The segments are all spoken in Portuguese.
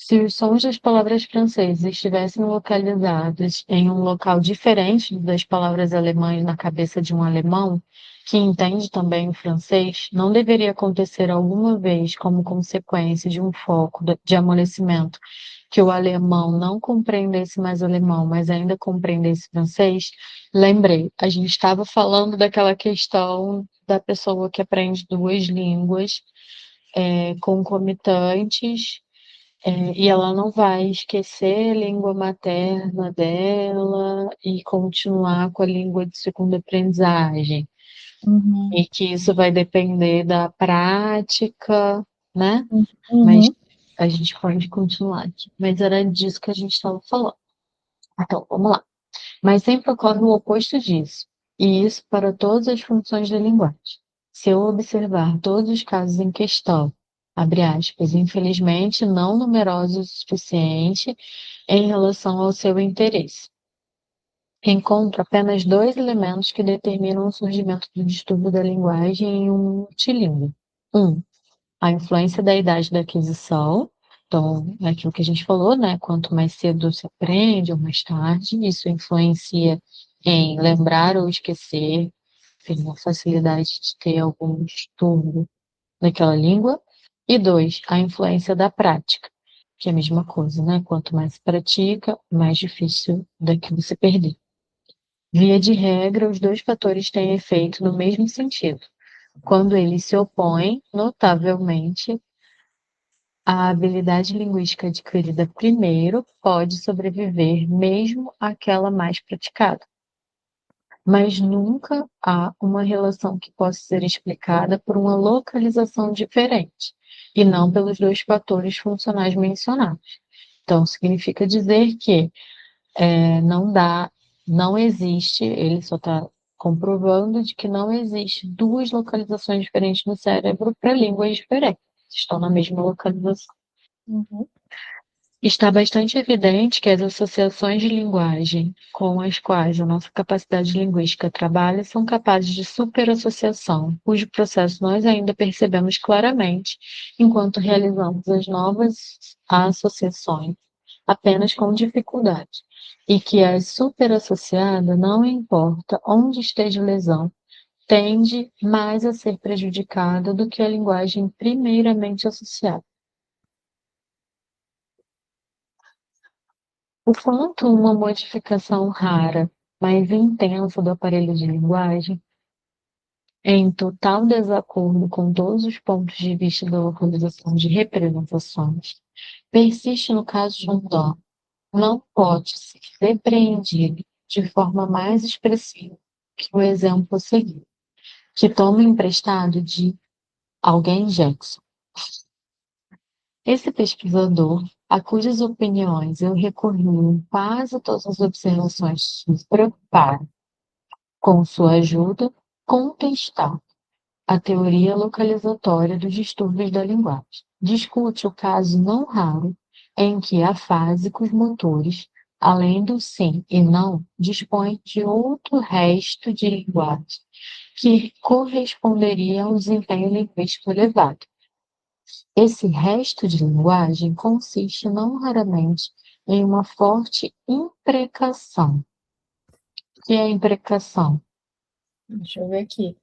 Se os sons das palavras francesas estivessem localizados em um local diferente das palavras alemãs na cabeça de um alemão, que entende também o francês, não deveria acontecer alguma vez como consequência de um foco de amolecimento que o alemão não compreendesse mais alemão, mas ainda compreendesse francês? Lembrei, a gente estava falando daquela questão da pessoa que aprende duas línguas concomitantes, e ela não vai esquecer a língua materna dela e continuar com a língua de segunda aprendizagem, Uhum, e que isso vai depender da prática, né? Mas uhum, a gente pode continuar aqui. Mas era disso que a gente estava falando. Então, vamos lá. Mas sempre ocorre o oposto disso, e isso para todas as funções da linguagem. Se eu observar todos os casos em questão, abre aspas, infelizmente não numerosos o suficiente em relação ao seu interesse, encontro apenas dois elementos que determinam o surgimento do distúrbio da linguagem em um multilíngue. Um, a influência da idade da aquisição. Então, é aquilo que a gente falou, né? Quanto mais cedo se aprende ou mais tarde, isso influencia em lembrar ou esquecer, enfim, a facilidade de ter algum distúrbio naquela língua. E dois, a influência da prática, que é a mesma coisa, né? Quanto mais se pratica, mais difícil daquilo se perder. Via de regra, os dois fatores têm efeito no mesmo sentido. Quando eles se opõem, notavelmente, a habilidade linguística adquirida primeiro pode sobreviver mesmo àquela mais praticada, mas nunca há uma relação que possa ser explicada por uma localização diferente, e não pelos dois fatores funcionais mencionados. Então, significa dizer que não dá, não existe, ele só está comprovando de que não existe duas localizações diferentes no cérebro para línguas diferentes, estão na mesma localização. uhum. Está bastante evidente que as associações de linguagem com as quais a nossa capacidade linguística trabalha são capazes de superassociação, cujo processo nós ainda percebemos claramente enquanto realizamos as novas associações, apenas com dificuldade, e que a superassociada, não importa onde esteja a lesão, tende mais a ser prejudicada do que a linguagem primeiramente associada. O quanto uma modificação rara, mas intensa do aparelho de linguagem, em total desacordo com todos os pontos de vista da localização de representações, persiste no caso de um dano, não pode ser depreendido de forma mais expressiva que o exemplo seguinte, que toma emprestado de alguém Jackson. Esse pesquisador, a cujas opiniões eu recorri em quase todas as observações que se preocuparam com sua ajuda, contestar a teoria localizatória dos distúrbios da linguagem. Discute o caso não raro em que afásicos motores, além do sim e não, dispõem de outro resto de linguagem que corresponderia a um desempenho linguístico elevado. Esse resto de linguagem consiste não raramente em uma forte imprecação. O que é a imprecação? Deixa eu ver aqui.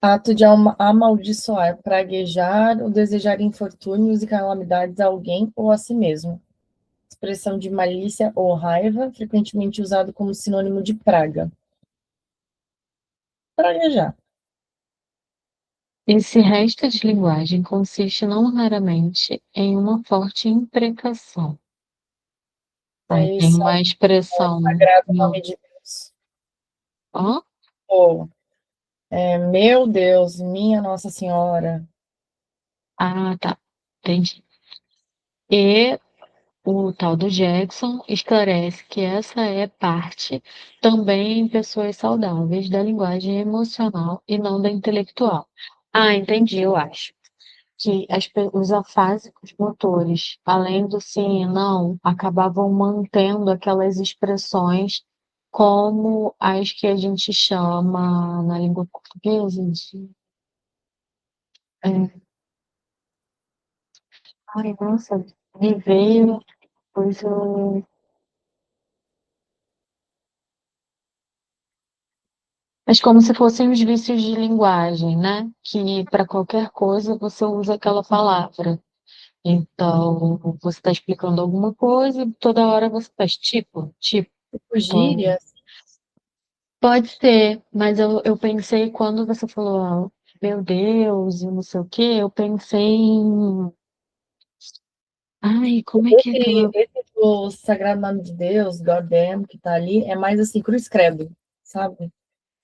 Ato de amaldiçoar, praguejar ou desejar infortúnios e calamidades a alguém ou a si mesmo. Expressão de malícia ou raiva, frequentemente usado como sinônimo de praga. Praguejar. Esse resto de linguagem consiste não raramente em uma forte imprecação, tá? É Em esse uma expressão sagrado nome no... de Deus. Ó, Oh, meu Deus, minha Nossa Senhora. ah, tá, entendi. E o tal do Jackson esclarece que essa é parte também em pessoas saudáveis da linguagem emocional e não da intelectual. Ah, entendi, eu acho. Que os afásicos motores, além do sim e não, acabavam mantendo aquelas expressões como as que a gente chama na língua portuguesa de É. Ai, nossa, me veio, pois eu. Mas como se fossem os vícios de linguagem, né? Que para qualquer coisa você usa aquela palavra. Então, você está explicando alguma coisa e toda hora você faz tipo. Tipo, Então, gírias. pode ser, mas eu pensei quando você falou, ah, meu Deus, e não sei o quê, eu pensei em. Ai, como é que é aquela. Esse do Sagrado Nome de Deus, God damn, que tá ali, é mais assim, cruz credo, sabe?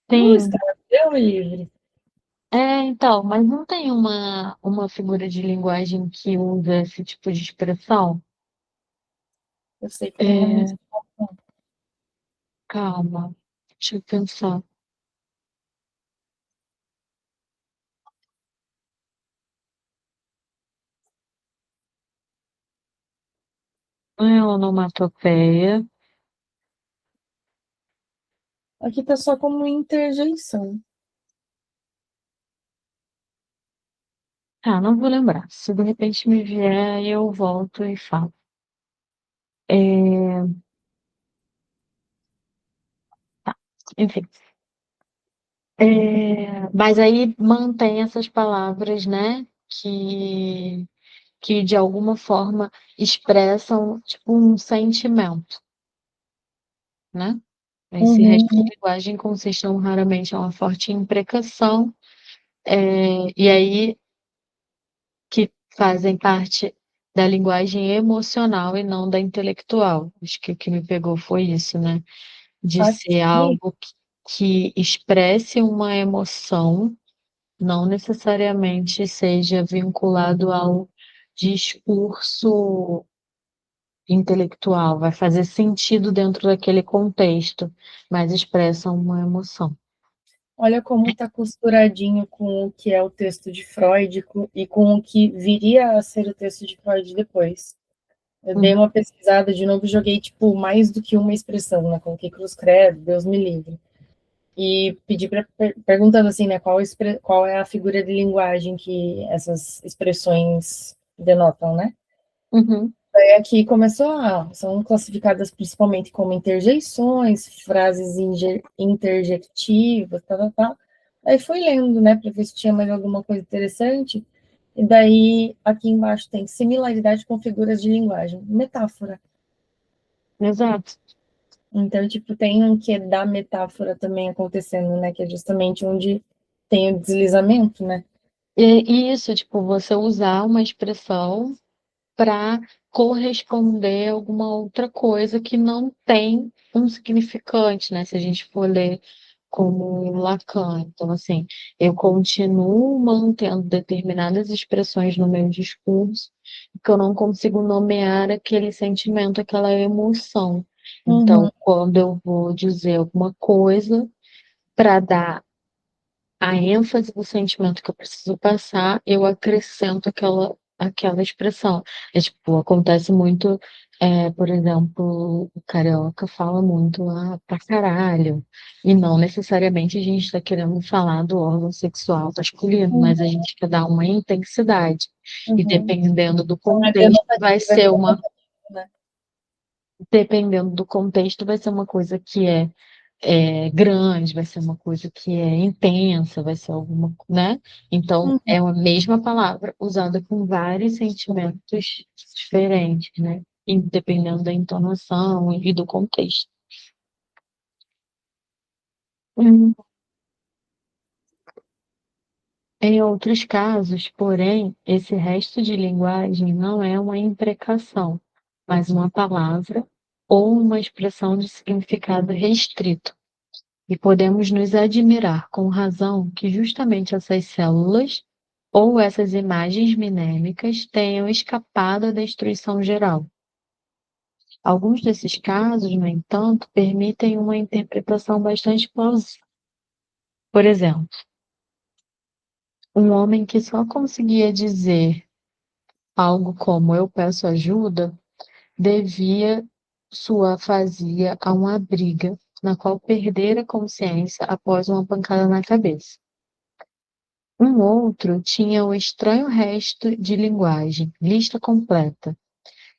Cruz Tem. credo, Deus me livre. É, então, mas não tem uma figura de linguagem que usa esse tipo de expressão? Eu sei que tem uma É, situação. calma, deixa eu pensar. Não é onomatopeia. Aqui tá só como interjeição. Ah, não vou lembrar. Se de repente me vier, eu volto e falo. É, enfim. Mas aí mantém essas palavras, né? Que de alguma forma expressam tipo um sentimento, né? Esse resto Uhum. de linguagem consiste não raramente em uma forte imprecação, e aí que fazem parte da linguagem emocional e não da intelectual. Acho que o que me pegou foi isso, né? De ser Aqui, algo que expresse uma emoção, não necessariamente seja vinculado ao discurso intelectual, vai fazer sentido dentro daquele contexto, mas expressa uma emoção. olha como tá costuradinho com o que é o texto de Freud e com o que viria a ser o texto de Freud depois. Eu dei Uhum, uma pesquisada de novo, joguei tipo mais do que uma expressão, né? Coloquei cruz credo, Deus me livre. E pedi para perguntando assim, né, qual é a figura de linguagem que essas expressões denotam, né? uhum, Aí aqui começou a, são classificadas principalmente como interjeições, frases interjectivas, tal, tal, tal. Aí fui lendo, né, para ver se tinha mais alguma coisa interessante. E daí aqui embaixo tem similaridade com figuras de linguagem, metáfora. exato. Então, tipo, tem um que da metáfora também acontecendo, né? Que é justamente onde tem o deslizamento, né? E isso, tipo, você usar uma expressão para corresponder a alguma outra coisa que não tem um significante, né? Se a gente for ler como Lacan. Então, assim, eu continuo mantendo determinadas expressões no meu discurso, porque eu não consigo nomear aquele sentimento, aquela emoção. Uhum, Então, quando eu vou dizer alguma coisa para dar a ênfase do sentimento que eu preciso passar, eu acrescento aquela expressão. É tipo, acontece muito, por exemplo, o carioca fala muito pra caralho, e não necessariamente a gente está querendo falar do órgão sexual masculino, uhum, mas a gente quer dar uma intensidade, e uhum. dependendo do Não é contexto, vai denotativo, é ser uma. conotativa, né? Dependendo do contexto, vai ser uma coisa que grande, vai ser uma coisa que é intensa, vai ser alguma, né? Então, Uhum. é a mesma palavra usada com vários sentimentos diferentes, né? Dependendo da entonação e do contexto. Hum. Em outros casos, porém, esse resto de linguagem não é uma imprecação, mas uma palavra ou uma expressão de significado restrito. E podemos nos admirar com razão que justamente essas células ou essas imagens minêmicas tenham escapado à destruição geral. Alguns desses casos, no entanto, permitem uma interpretação bastante plausível. Por exemplo, um homem que só conseguia dizer algo como eu peço ajuda, devia sua afasia a uma briga na qual perdera a consciência após uma pancada na cabeça. Um outro tinha o estranho resto de linguagem, lista completa.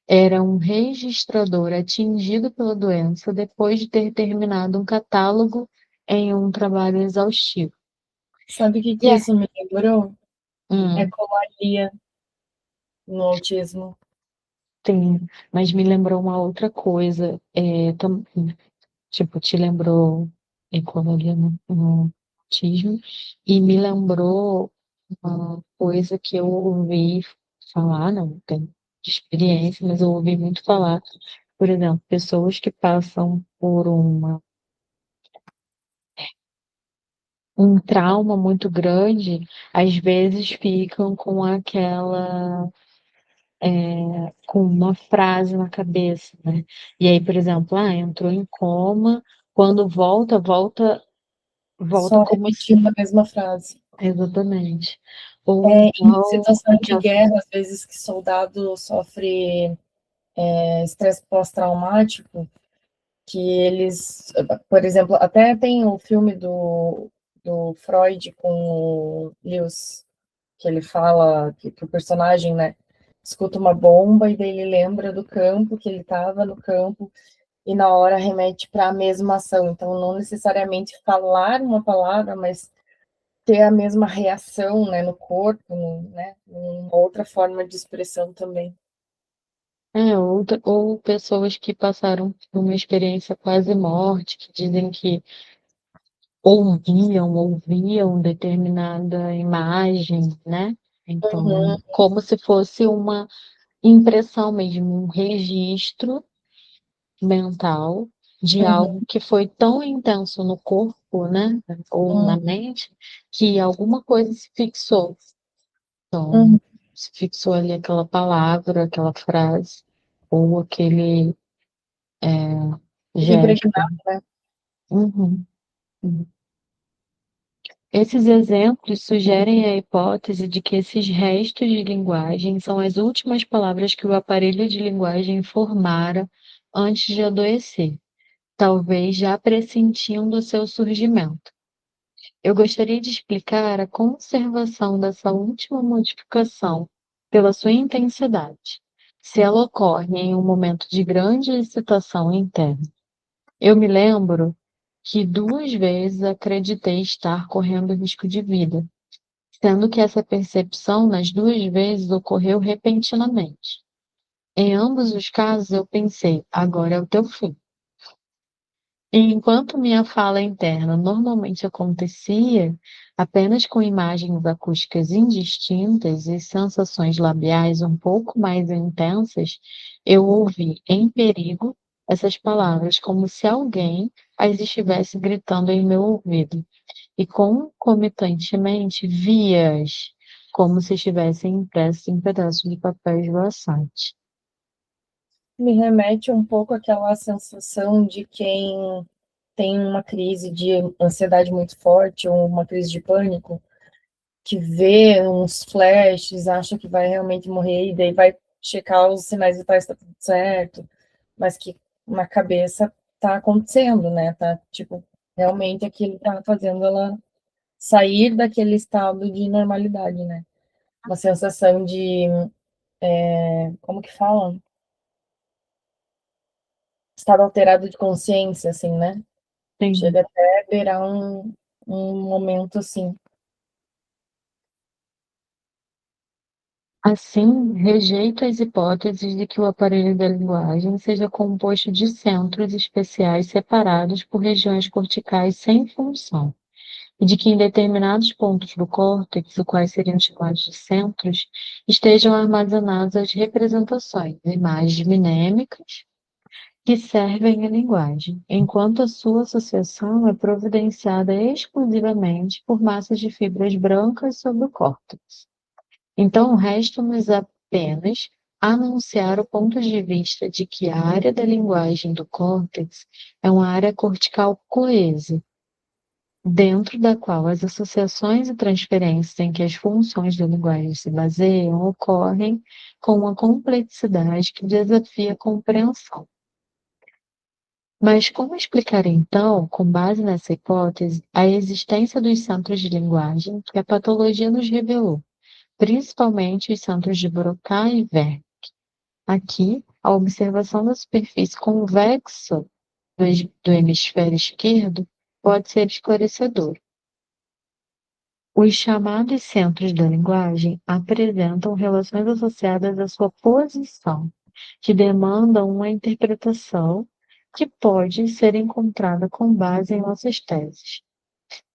Era um registrador atingido pela doença depois de ter terminado um catálogo em um trabalho exaustivo. Sabe o que E que isso me lembrou? hum, Ecolalia no autismo. tem, mas me lembrou uma outra coisa. Tipo, te lembrou ecologia no autismo e me lembrou uma coisa que eu ouvi falar, não tenho experiência, mas eu ouvi muito falar, por exemplo, pessoas que passam por um trauma muito grande, às vezes ficam com com uma frase na cabeça, né? E aí, por exemplo, entrou em coma, quando volta Só como se. repetindo a mesma frase. Exatamente. Ou Em então, situação de guerra, às vezes que soldado sofre estresse pós-traumático, que eles, por exemplo, até tem o filme do Freud com o Lewis, que ele fala que o personagem, né, escuta uma bomba e daí ele lembra do campo, que ele estava no campo, e na hora remete para a mesma ação. Então, não necessariamente falar uma palavra, mas ter a mesma reação, né, no corpo, né, uma outra forma de expressão também. ou pessoas que passaram por uma experiência quase morte, que dizem que ouviam determinada imagem, né? Então, Uhum, como se fosse uma impressão mesmo, um registro mental de uhum, algo que foi tão intenso no corpo, né? Ou na uhum, mente, que alguma coisa se fixou. Então, uhum. se fixou ali aquela palavra, aquela frase, ou aquele Fica gesto. impregnado, né? Uhum, uhum. Esses exemplos sugerem a hipótese de que esses restos de linguagem são as últimas palavras que o aparelho de linguagem formara antes de adoecer, talvez já pressentindo seu surgimento. Eu gostaria de explicar a conservação dessa última modificação pela sua intensidade, se ela ocorre em um momento de grande excitação interna. Eu me lembro que 2 vezes acreditei estar correndo risco de vida, sendo que essa percepção nas 2 vezes ocorreu repentinamente. Em ambos os casos, eu pensei: agora é o teu fim. E enquanto minha fala interna normalmente acontecia apenas com imagens acústicas indistintas e sensações labiais um pouco mais intensas, eu ouvi em perigo essas palavras como se alguém as estivesse gritando em meu ouvido, e concomitantemente vi-as como se estivessem impressas em pedaços de papel esvoaçante. Me remete um pouco àquela sensação de quem tem uma crise de ansiedade muito forte ou uma crise de pânico, que vê uns flashes, acha que vai realmente morrer e daí vai checar os sinais vitais, tá tudo certo, mas que na cabeça tá acontecendo, né? Tá, tipo, realmente aquilo tá fazendo ela sair daquele estado de normalidade, né? Uma sensação de, como que falam? Estado alterado de consciência, assim, né? Sim. Chega até a beirar um momento assim. Assim, rejeito as hipóteses de que o aparelho da linguagem seja composto de centros especiais separados por regiões corticais sem função, e de que em determinados pontos do córtex, os quais seriam chamados de centros, estejam armazenadas as representações, imagens mnemônicas que servem à linguagem, enquanto a sua associação é providenciada exclusivamente por massas de fibras brancas sobre o córtex. Então, resta-nos apenas anunciar o ponto de vista de que a área da linguagem do córtex é uma área cortical coesa, dentro da qual as associações e transferências em que as funções da linguagem se baseiam ocorrem com uma complexidade que desafia a compreensão. Mas como explicar então, com base nessa hipótese, a existência dos centros de linguagem que a patologia nos revelou, principalmente os centros de Broca e Wernicke? Aqui, a observação da superfície convexa do hemisfério esquerdo pode ser esclarecedora. Os chamados centros da linguagem apresentam relações associadas à sua posição, que demandam uma interpretação que pode ser encontrada com base em nossas teses.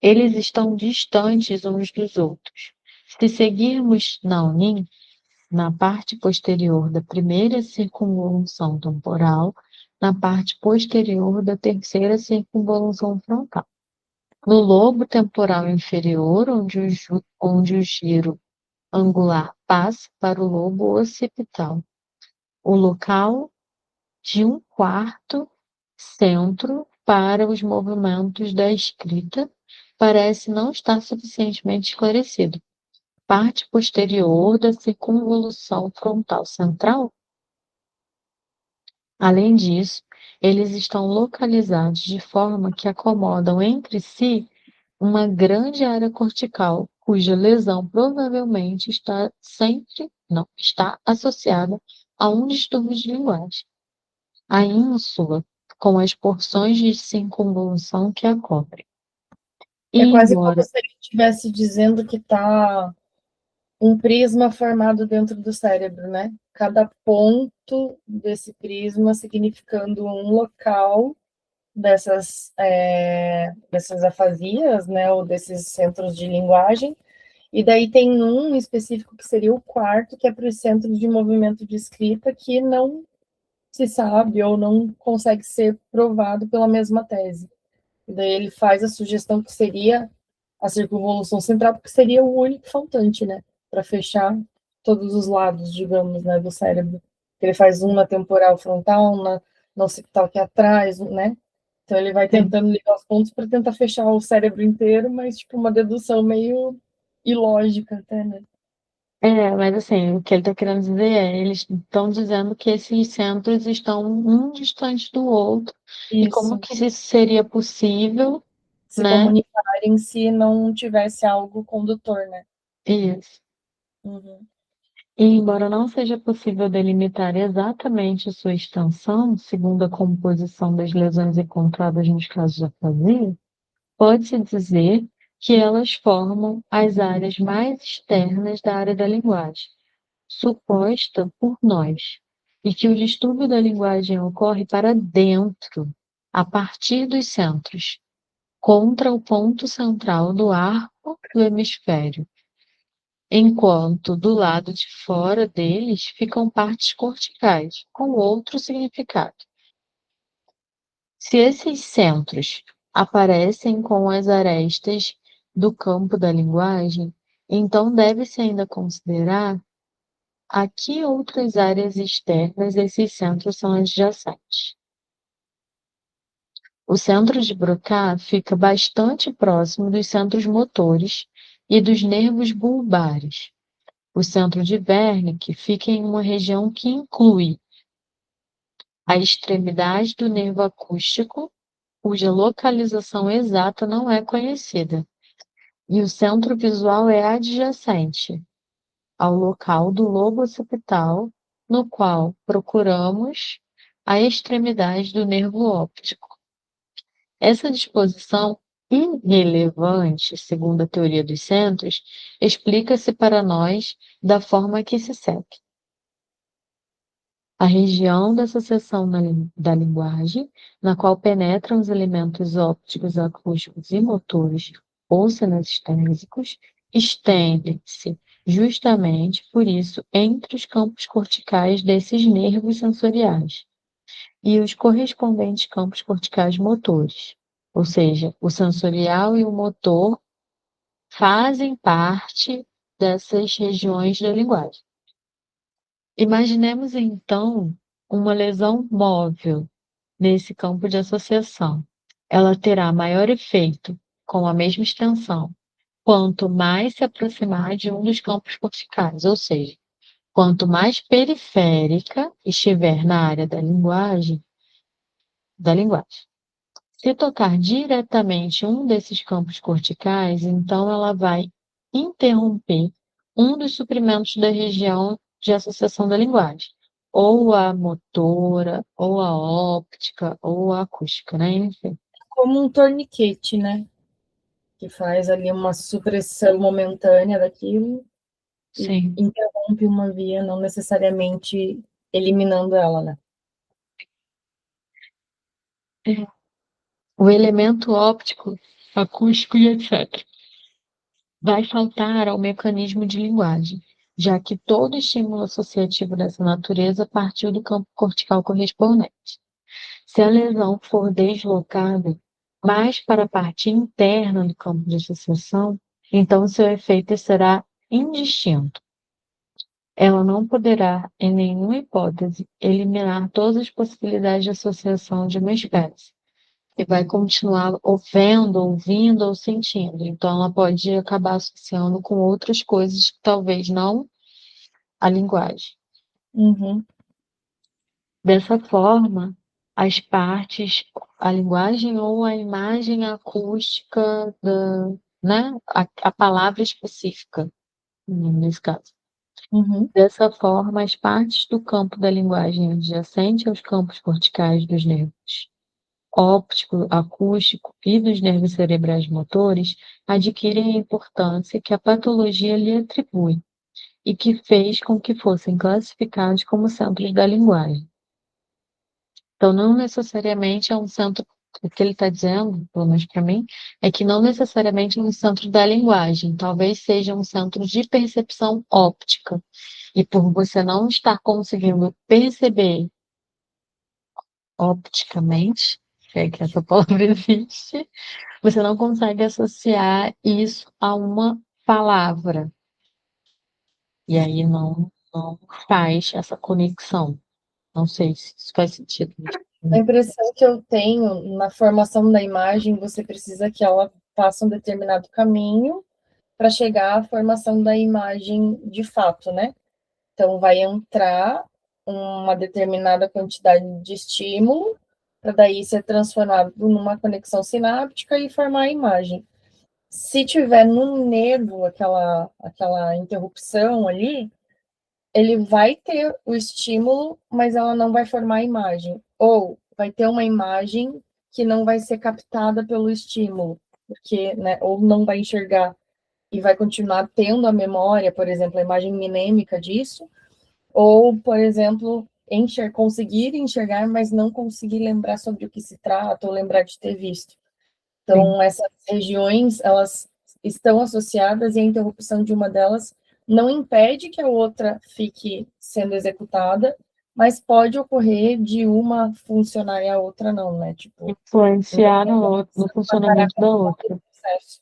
Eles estão distantes uns dos outros. Se seguirmos Naonin, na parte posterior da primeira circunvolução temporal, na parte posterior da terceira circunvolução frontal. No lobo temporal inferior, onde o giro angular passa para o lobo occipital, o local de um quarto centro para os movimentos da escrita parece não estar suficientemente esclarecido. Parte posterior da circunvolução frontal central. Além disso, eles estão localizados de forma que acomodam entre si uma grande área cortical, cuja lesão provavelmente está associada a um distúrbio de linguagem. A ínsula, com as porções de circunvolução que a cobrem. É quase como Embora se ele estivesse dizendo que está um prisma formado dentro do cérebro, né? Cada ponto desse prisma significando um local dessas afasias, né? Ou desses centros de linguagem. E daí tem um específico que seria o quarto, que é para os centros de movimento de escrita, que não se sabe ou não consegue ser provado pela mesma tese. E daí ele faz a sugestão que seria a circunvolução central, porque seria o único faltante, né? Para fechar todos os lados, digamos, né, do cérebro. Ele faz um na temporal frontal, na occipital aqui atrás, né? Então ele vai tentando ligar os pontos para tentar fechar o cérebro inteiro, mas tipo uma dedução meio ilógica até, né? mas assim, o que ele está querendo dizer é, eles estão dizendo que esses centros estão um distante do outro, e como Isso. que isso seria possível, Se né? comunicarem se não tivesse algo condutor, né? Isso. Uhum. E embora não seja possível delimitar exatamente sua extensão, segundo a composição das lesões encontradas nos casos de afasia, pode-se dizer que elas formam as áreas mais externas da área da linguagem, suposta por nós, e que o distúrbio da linguagem ocorre para dentro, a partir dos centros, contra o ponto central do arco do hemisfério, enquanto do lado de fora deles ficam partes corticais, com outro significado. Se esses centros aparecem com as arestas do campo da linguagem, então deve-se ainda considerar a que outras áreas externas esses centros são adjacentes. O centro de Broca fica bastante próximo dos centros motores e dos nervos bulbares. O centro de Wernicke fica em uma região que inclui a extremidade do nervo acústico, cuja localização exata não é conhecida, e o centro visual é adjacente ao local do lobo occipital, no qual procuramos a extremidade do nervo óptico. Essa disposição irrelevante, segundo a teoria dos centros, explica-se para nós da forma que se segue. A região da associação da linguagem, na qual penetram os elementos ópticos, acústicos e motores ou sinestésicos, estende-se justamente por isso entre os campos corticais desses nervos sensoriais e os correspondentes campos corticais motores. Ou seja, o sensorial e o motor fazem parte dessas regiões da linguagem. Imaginemos então uma lesão móvel nesse campo de associação. Ela terá maior efeito com a mesma extensão, quanto mais se aproximar de um dos campos corticais, ou seja, quanto mais periférica estiver na área da linguagem, da linguagem. Se tocar diretamente um desses campos corticais, então ela vai interromper um dos suprimentos da região de associação da linguagem, ou a motora, ou a óptica, ou a acústica, né? Enfim. Como um torniquete, né? Que faz ali uma supressão momentânea daquilo e Sim. interrompe uma via, não necessariamente eliminando ela, né? O elemento óptico, acústico e etc. vai faltar ao mecanismo de linguagem, já que todo estímulo associativo dessa natureza partiu do campo cortical correspondente. Se a lesão for deslocada mais para a parte interna do campo de associação, então seu efeito será indistinto. Ela não poderá, em nenhuma hipótese, eliminar todas as possibilidades de associação de uma espécie, e vai continuar vendo, ouvindo ou sentindo. Então, ela pode acabar associando com outras coisas que talvez não a linguagem. Uhum. Dessa forma, as partes, a linguagem ou a imagem acústica, né, a palavra específica, nesse caso. Uhum. Dessa forma, as partes do campo da linguagem adjacente aos campos corticais dos nervos óptico, acústico e dos nervos cerebrais motores adquirem a importância que a patologia lhe atribui e que fez com que fossem classificados como centros da linguagem. Então, não necessariamente é um centro, o que ele está dizendo, pelo menos para mim, é que não necessariamente é um centro da linguagem, talvez seja um centro de percepção óptica. E por você não estar conseguindo perceber opticamente, se é que essa palavra existe, você não consegue associar isso a uma palavra. E aí não faz essa conexão. Não sei se isso faz sentido. A impressão que eu tenho na formação da imagem, você precisa que ela faça um determinado caminho para chegar à formação da imagem de fato, né? Então, vai entrar uma determinada quantidade de estímulo, para daí ser transformado numa conexão sináptica e formar a imagem. Se tiver no nervo aquela interrupção ali, ele vai ter o estímulo, mas ela não vai formar a imagem. Ou vai ter uma imagem que não vai ser captada pelo estímulo, porque, né, ou não vai enxergar e vai continuar tendo a memória, por exemplo, a imagem minêmica disso, ou, por exemplo, conseguir enxergar, mas não conseguir lembrar sobre o que se trata ou lembrar de ter visto. Sim. Então, essas regiões, elas estão associadas e a interrupção de uma delas não impede que a outra fique sendo executada, mas pode ocorrer de uma funcionar e a outra não, né? Tipo, Influenciar no funcionamento da outra. processo.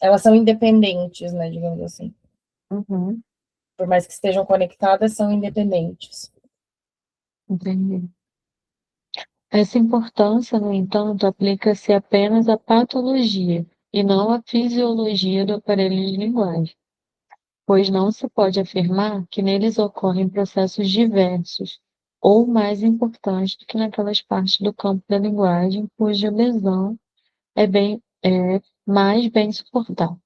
Elas são independentes, né, digamos assim. Uhum, Por mais que estejam conectadas, são independentes. entendi. Essa importância, no entanto, aplica-se apenas à patologia e não à fisiologia do aparelho de linguagem, pois não se pode afirmar que neles ocorrem processos diversos ou mais importantes do que naquelas partes do campo da linguagem cuja lesão é mais bem suportada.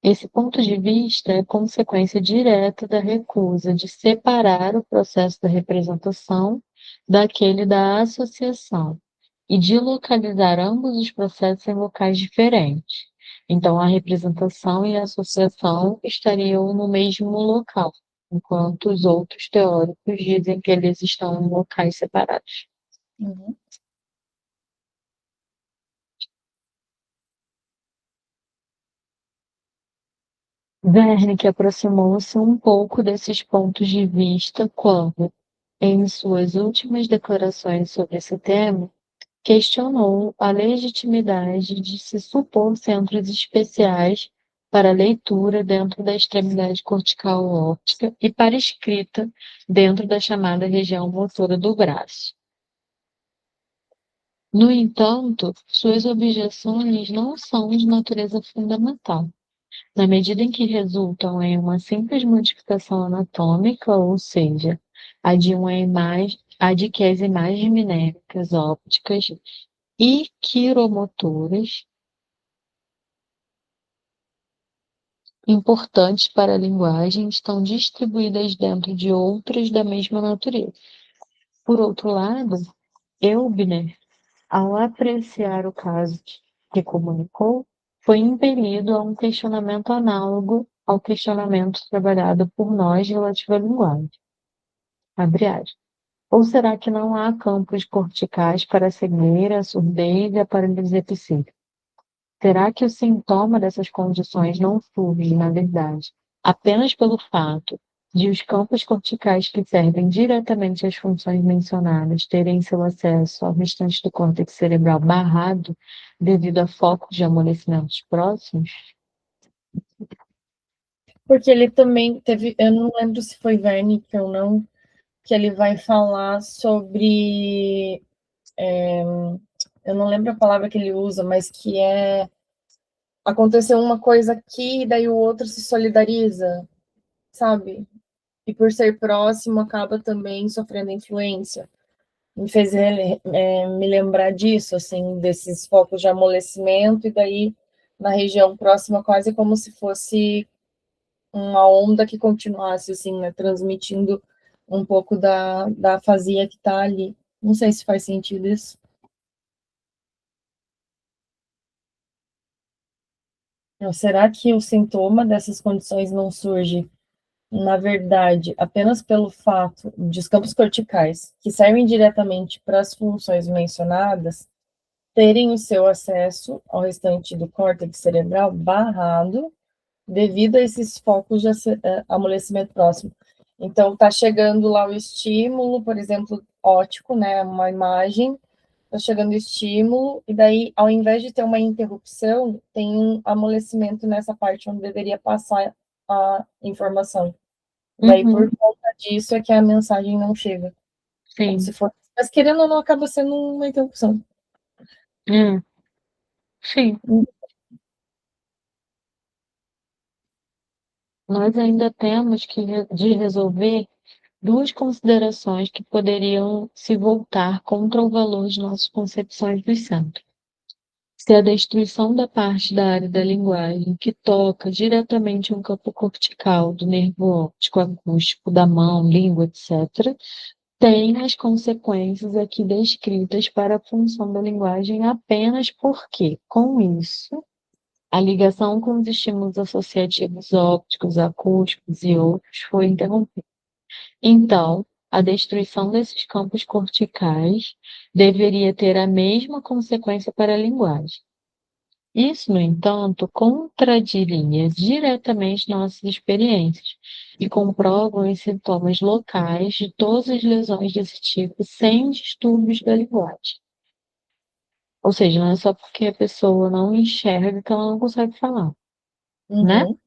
Esse ponto de vista é consequência direta da recusa de separar o processo da representação daquele da associação e de localizar ambos os processos em locais diferentes. Então, a representação e a associação estariam no mesmo local, enquanto os outros teóricos dizem que eles estão em locais separados. Uhum. Wernicke aproximou-se um pouco desses pontos de vista quando, em suas últimas declarações sobre esse tema, questionou a legitimidade de se supor centros especiais para leitura dentro da extremidade cortical óptica e para escrita dentro da chamada região motora do braço. No entanto, suas objeções não são de natureza fundamental, na medida em que resultam em uma simples modificação anatômica, ou seja, a de uma imagem, a de que as imagens minéricas ópticas e quiromotoras importantes para a linguagem estão distribuídas dentro de outras da mesma natureza. Por outro lado, Eubner, ao apreciar o caso que comunicou, foi impelido a um questionamento análogo ao questionamento trabalhado por nós relativo à linguagem. Abre aspas. Ou será que não há campos corticais para a cegueira, a surdez e a paralisia psíquica? Será que o sintoma dessas condições não surge, na verdade, apenas pelo fato de os campos corticais que servem diretamente às funções mencionadas terem seu acesso ao restante do córtex cerebral barrado devido a focos de amolecimentos próximos? Porque ele também teve, eu não lembro se foi Wernicke ou não, que ele vai falar sobre, eu não lembro a palavra que ele usa, mas que é aconteceu uma coisa aqui, daí o outro se solidariza, sabe? E por ser próximo acaba também sofrendo influência. Me fez me lembrar disso, assim, desses focos de amolecimento, e daí na região próxima quase como se fosse uma onda que continuasse, assim, né, transmitindo um pouco da afasia que está ali. Não sei se faz sentido isso. Será que o sintoma dessas condições não surge, na verdade, apenas pelo fato de os campos corticais, que servem diretamente para as funções mencionadas, terem o seu acesso ao restante do córtex cerebral barrado devido a esses focos de amolecimento próximo? Então, está chegando lá o estímulo, por exemplo, óptico, né, uma imagem, está chegando o estímulo, e daí, ao invés de ter uma interrupção, tem um amolecimento nessa parte onde deveria passar a informação. Daí, por Uhum, conta disso, é que a mensagem não chega. Como se sim. fosse. Mas querendo ou não, acaba sendo uma interrupção. Hum, sim. Nós ainda temos de resolver duas considerações que poderiam se voltar contra o valor de nossas concepções dos santos. Se a destruição da parte da área da linguagem que toca diretamente um campo cortical do nervo óptico acústico da mão, língua, etc., tem as consequências aqui descritas para a função da linguagem apenas porque, com isso, a ligação com os estímulos associativos ópticos, acústicos e outros foi interrompida. Então, a destruição desses campos corticais deveria ter a mesma consequência para a linguagem. Isso, no entanto, contradiria diretamente nossas experiências e comprovam os sintomas locais de todas as lesões desse tipo sem distúrbios da linguagem. Ou seja, não é só porque a pessoa não enxerga que ela não consegue falar, né? Uhum,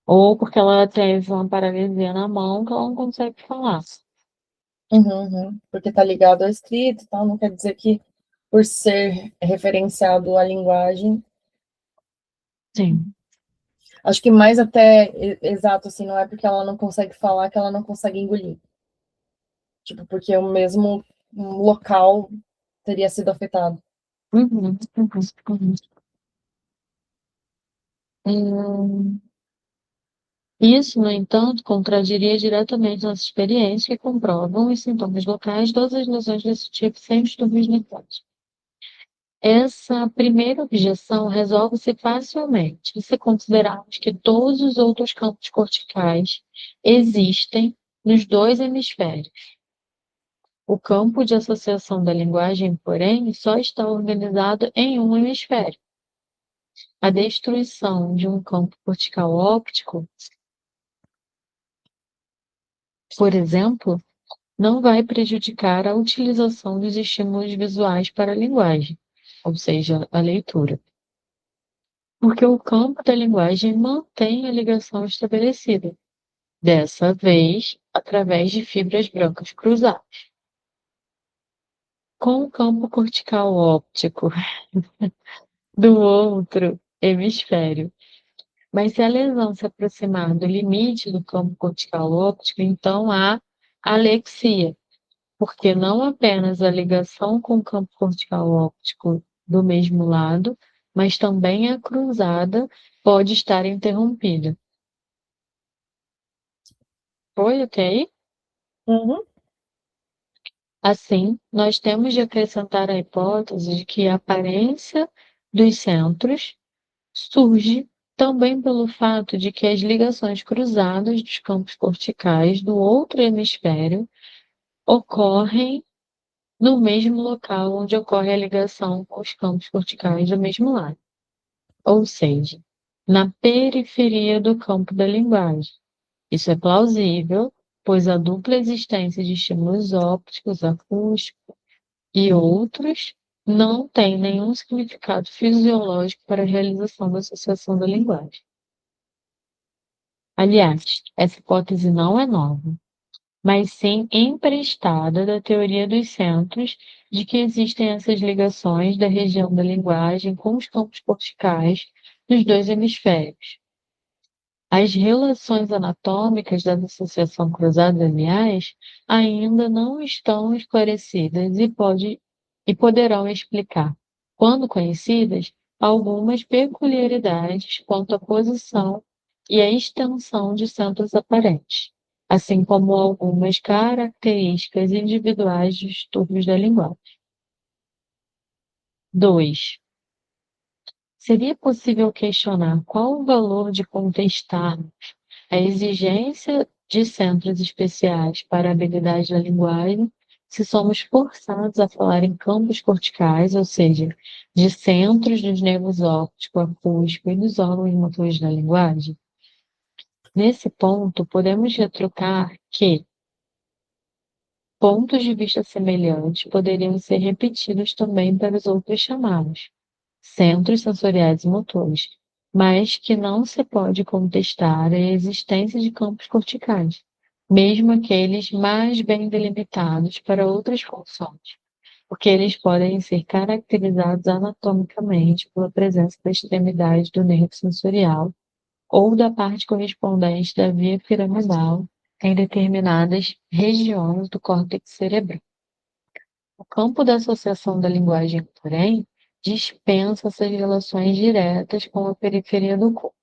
Ou porque ela teve uma paralisia na mão que ela não consegue falar. uhum, uhum. Porque está ligado à escrita e tal, não quer dizer que, por ser referenciado à linguagem, Sim. acho que mais até exato, assim, não é porque ela não consegue falar que ela não consegue engolir. Tipo, porque o mesmo local teria sido afetado. Uhum, uhum, uhum. Hum, Isso, no entanto, contradiria diretamente nossa experiência e comprovam os sintomas locais de todas as lesões desse tipo sem distúrbios mentais. Essa primeira objeção resolve-se facilmente se considerarmos que todos os outros campos corticais existem nos dois hemisférios. O campo de associação da linguagem, porém, só está organizado em um hemisfério. A destruição de um campo cortical óptico, por exemplo, não vai prejudicar a utilização dos estímulos visuais para a linguagem, ou seja, a leitura, porque o campo da linguagem mantém a ligação estabelecida, dessa vez através de fibras brancas cruzadas. Com o campo cortical óptico do outro hemisfério. Mas se a lesão se aproximar do limite do campo cortical óptico, então há alexia, porque não apenas a ligação com o campo cortical óptico do mesmo lado, mas também a cruzada pode estar interrompida. Foi ok? Uhum. Assim, nós temos de acrescentar a hipótese de que a aparência dos centros surge também pelo fato de que as ligações cruzadas dos campos corticais do outro hemisfério ocorrem no mesmo local onde ocorre a ligação com os campos corticais do mesmo lado, ou seja, na periferia do campo da linguagem. Isso é plausível, pois a dupla existência de estímulos ópticos, acústicos e outros não tem nenhum significado fisiológico para a realização da associação da linguagem. Aliás, essa hipótese não é nova, mas sim emprestada da teoria dos centros, de que existem essas ligações da região da linguagem com os campos corticais dos dois hemisférios. As relações anatômicas da associação cruzada, aliás, ainda não estão esclarecidas e poderão explicar, quando conhecidas, algumas peculiaridades quanto à posição e à extensão de centros aparentes, assim como algumas características individuais dos distúrbios da linguagem. 2. Seria possível questionar qual o valor de contestar a exigência de centros especiais para a habilidade da linguagem, se somos forçados a falar em campos corticais, ou seja, de centros dos nervos óptico, acústico e dos órgãos motores da linguagem? Nesse ponto, podemos retrucar que pontos de vista semelhantes poderiam ser repetidos também para os outros chamados centros sensoriais e motores, mas que não se pode contestar a existência de campos corticais, mesmo aqueles mais bem delimitados para outras funções, porque eles podem ser caracterizados anatomicamente pela presença da extremidade do nervo sensorial ou da parte correspondente da via piramidal em determinadas regiões do córtex cerebral. O campo da associação da linguagem, porém, dispensa essas relações diretas com a periferia do corpo.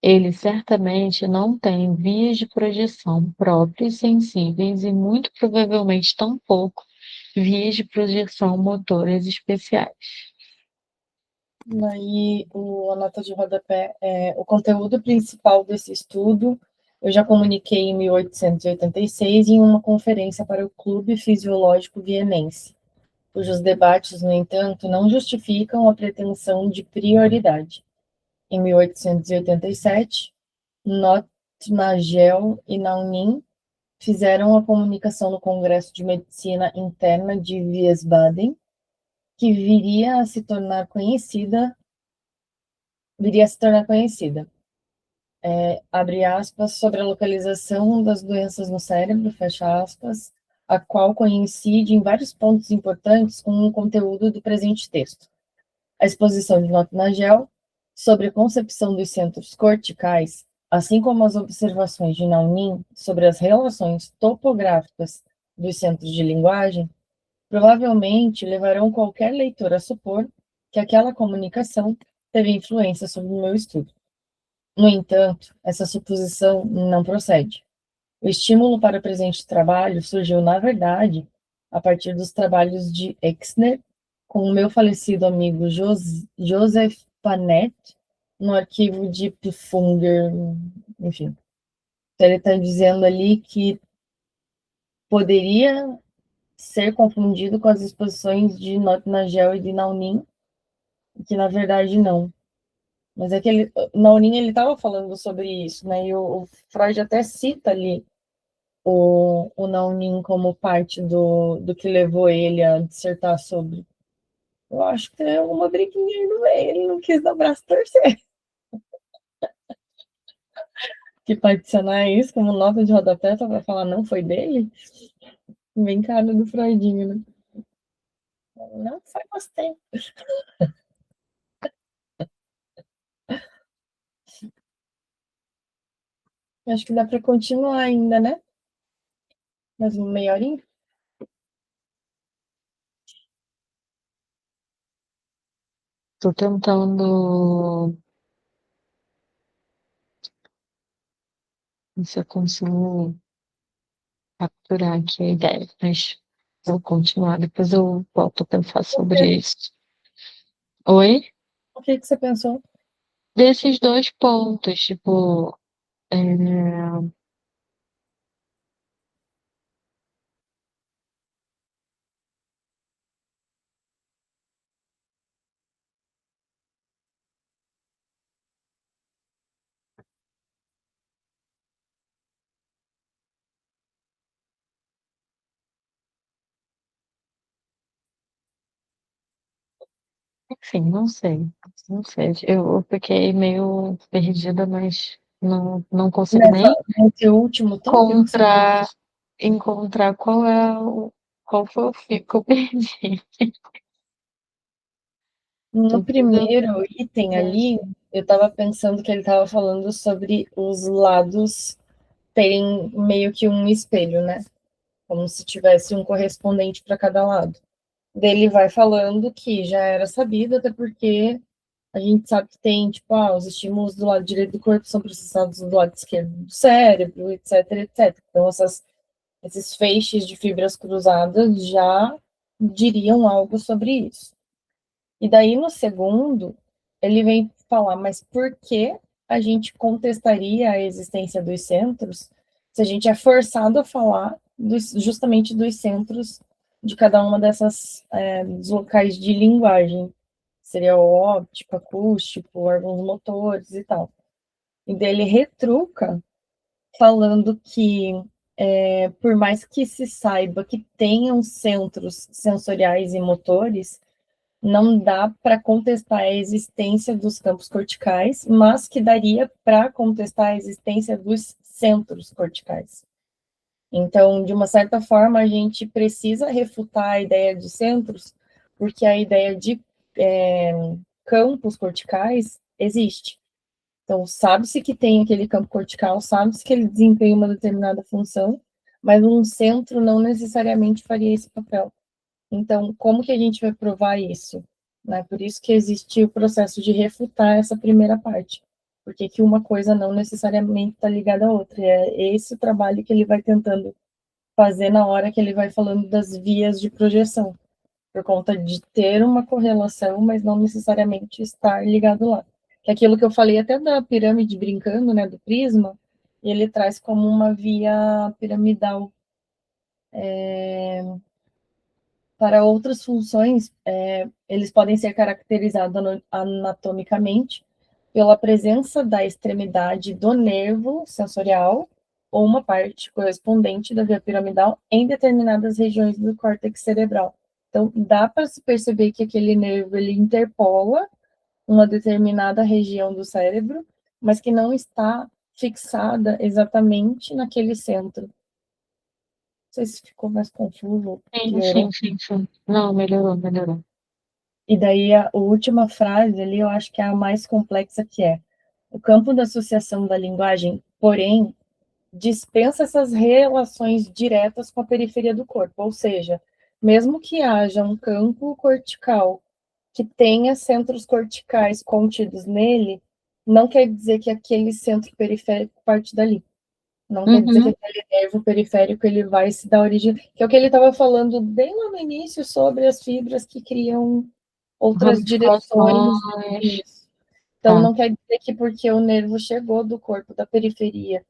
Ele certamente não tem vias de projeção próprias sensíveis e muito provavelmente tampouco vias de projeção motoras especiais. Aí, a nota de rodapé é o conteúdo principal desse estudo. Eu já comuniquei em 1886 em uma conferência para o Clube Fisiológico Vienense, cujos debates, no entanto, não justificam a pretensão de prioridade. Em 1887, Notnagel e Naunin fizeram a comunicação no Congresso de Medicina Interna de Wiesbaden, que viria a se tornar conhecida, abre aspas, sobre a localização das doenças no cérebro, fecha aspas, a qual coincide em vários pontos importantes com o conteúdo do presente texto. A exposição de Notnagel sobre a concepção dos centros corticais, assim como as observações de Naunin sobre as relações topográficas dos centros de linguagem, provavelmente levarão qualquer leitor a supor que aquela comunicação teve influência sobre o meu estudo. No entanto, essa suposição não procede. O estímulo para o presente trabalho surgiu, na verdade, a partir dos trabalhos de Exner com o meu falecido amigo Joseph Panet, no arquivo de Pfunger, enfim. Então, ele está dizendo ali que poderia ser confundido com as exposições de Notnagel e de Naunin, que na verdade não. Mas é que Naunin ele estava falando sobre isso, né? E o Freud até cita ali o Naunin como parte do que levou ele a dissertar sobre. Eu acho que tem alguma briguinha aí no meio, ele não quis dar braço torcer. Que para adicionar isso como nota de rodapé, só para falar não foi dele? Bem cara do Freudinho, né? Não foi, gostei. Acho que dá para continuar ainda, né? Mais uma meia horinha. Tô tentando ver se eu consigo capturar aqui a ideia, mas vou continuar, depois eu volto a pensar sobre isso. Oi? O que que você pensou? Desses dois pontos, tipo, é, enfim, não sei, não sei. Eu fiquei meio perdida, mas não consigo nem Nesse último tópico? encontrar qual foi o fio que eu perdi. No Tô precisando primeiro item ver. ali, eu estava pensando que ele estava falando sobre os lados terem meio que um espelho, né? Como se tivesse um correspondente para cada lado. Dele vai falando que já era sabido, até porque a gente sabe que tem, tipo, os estímulos do lado direito do corpo são processados do lado esquerdo do cérebro, etc, etc. Então, esses feixes de fibras cruzadas já diriam algo sobre isso. E daí, no segundo, ele vem falar, mas por que a gente contestaria a existência dos centros se a gente é forçado a falar justamente dos centros de cada uma dos locais de linguagem? Seria o óptico, acústico, órgãos motores e tal. E dele retruca falando que, por mais que se saiba que tenham centros sensoriais e motores, não dá para contestar a existência dos campos corticais, mas que daria para contestar a existência dos centros corticais. Então, de uma certa forma, a gente precisa refutar a ideia de centros, porque a ideia de é, campos corticais existe. Então, sabe-se que tem aquele campo cortical, sabe-se que ele desempenha uma determinada função, mas um centro não necessariamente faria esse papel. Então, como que a gente vai provar isso? Né? Por isso que existe o processo de refutar essa primeira parte. Porque que uma coisa não necessariamente está ligada à outra. É esse o trabalho que ele vai tentando fazer na hora que ele vai falando das vias de projeção, por conta de ter uma correlação, mas não necessariamente estar ligado lá. Que é aquilo que eu falei até da pirâmide brincando, né, do prisma, ele traz como uma via piramidal. Para outras funções, eles podem ser caracterizados anatomicamente pela presença da extremidade do nervo sensorial ou uma parte correspondente da via piramidal em determinadas regiões do córtex cerebral. Então, dá para se perceber que aquele nervo ele interpola uma determinada região do cérebro, mas que não está fixada exatamente naquele centro. Não sei se ficou mais confuso, Sim, sim, piorou. sim, sim. Não, melhorou, melhorou. E daí a última frase ali eu acho que é a mais complexa, que é: o campo da associação da linguagem, porém, dispensa essas relações diretas com a periferia do corpo, ou seja, mesmo que haja um campo cortical que tenha centros corticais contidos nele, não quer dizer que aquele centro periférico parte dali. Não quer dizer que Uhum. aquele nervo periférico ele vai se dar origem, que é o que ele estava falando bem lá no início sobre as fibras que criam outras direções. Ramificações. Isso. Então, Tá. não quer dizer que porque o nervo chegou do corpo da periferia,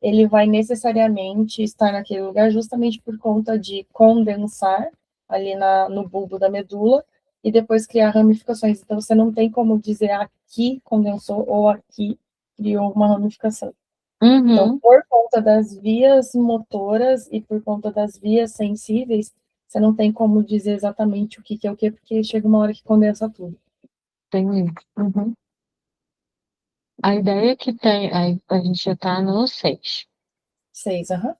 ele vai necessariamente estar naquele lugar justamente por conta de condensar ali no bulbo da medula e depois criar ramificações. Então, você não tem como dizer aqui condensou ou aqui criou uma ramificação. Então, Uhum. por conta das vias motoras e por conta das vias sensíveis, você não tem como dizer exatamente o que é o que, porque chega uma hora que condensa tudo. Tem. Uhum. A ideia que tem, aí a gente já está no 6. Seis, aham.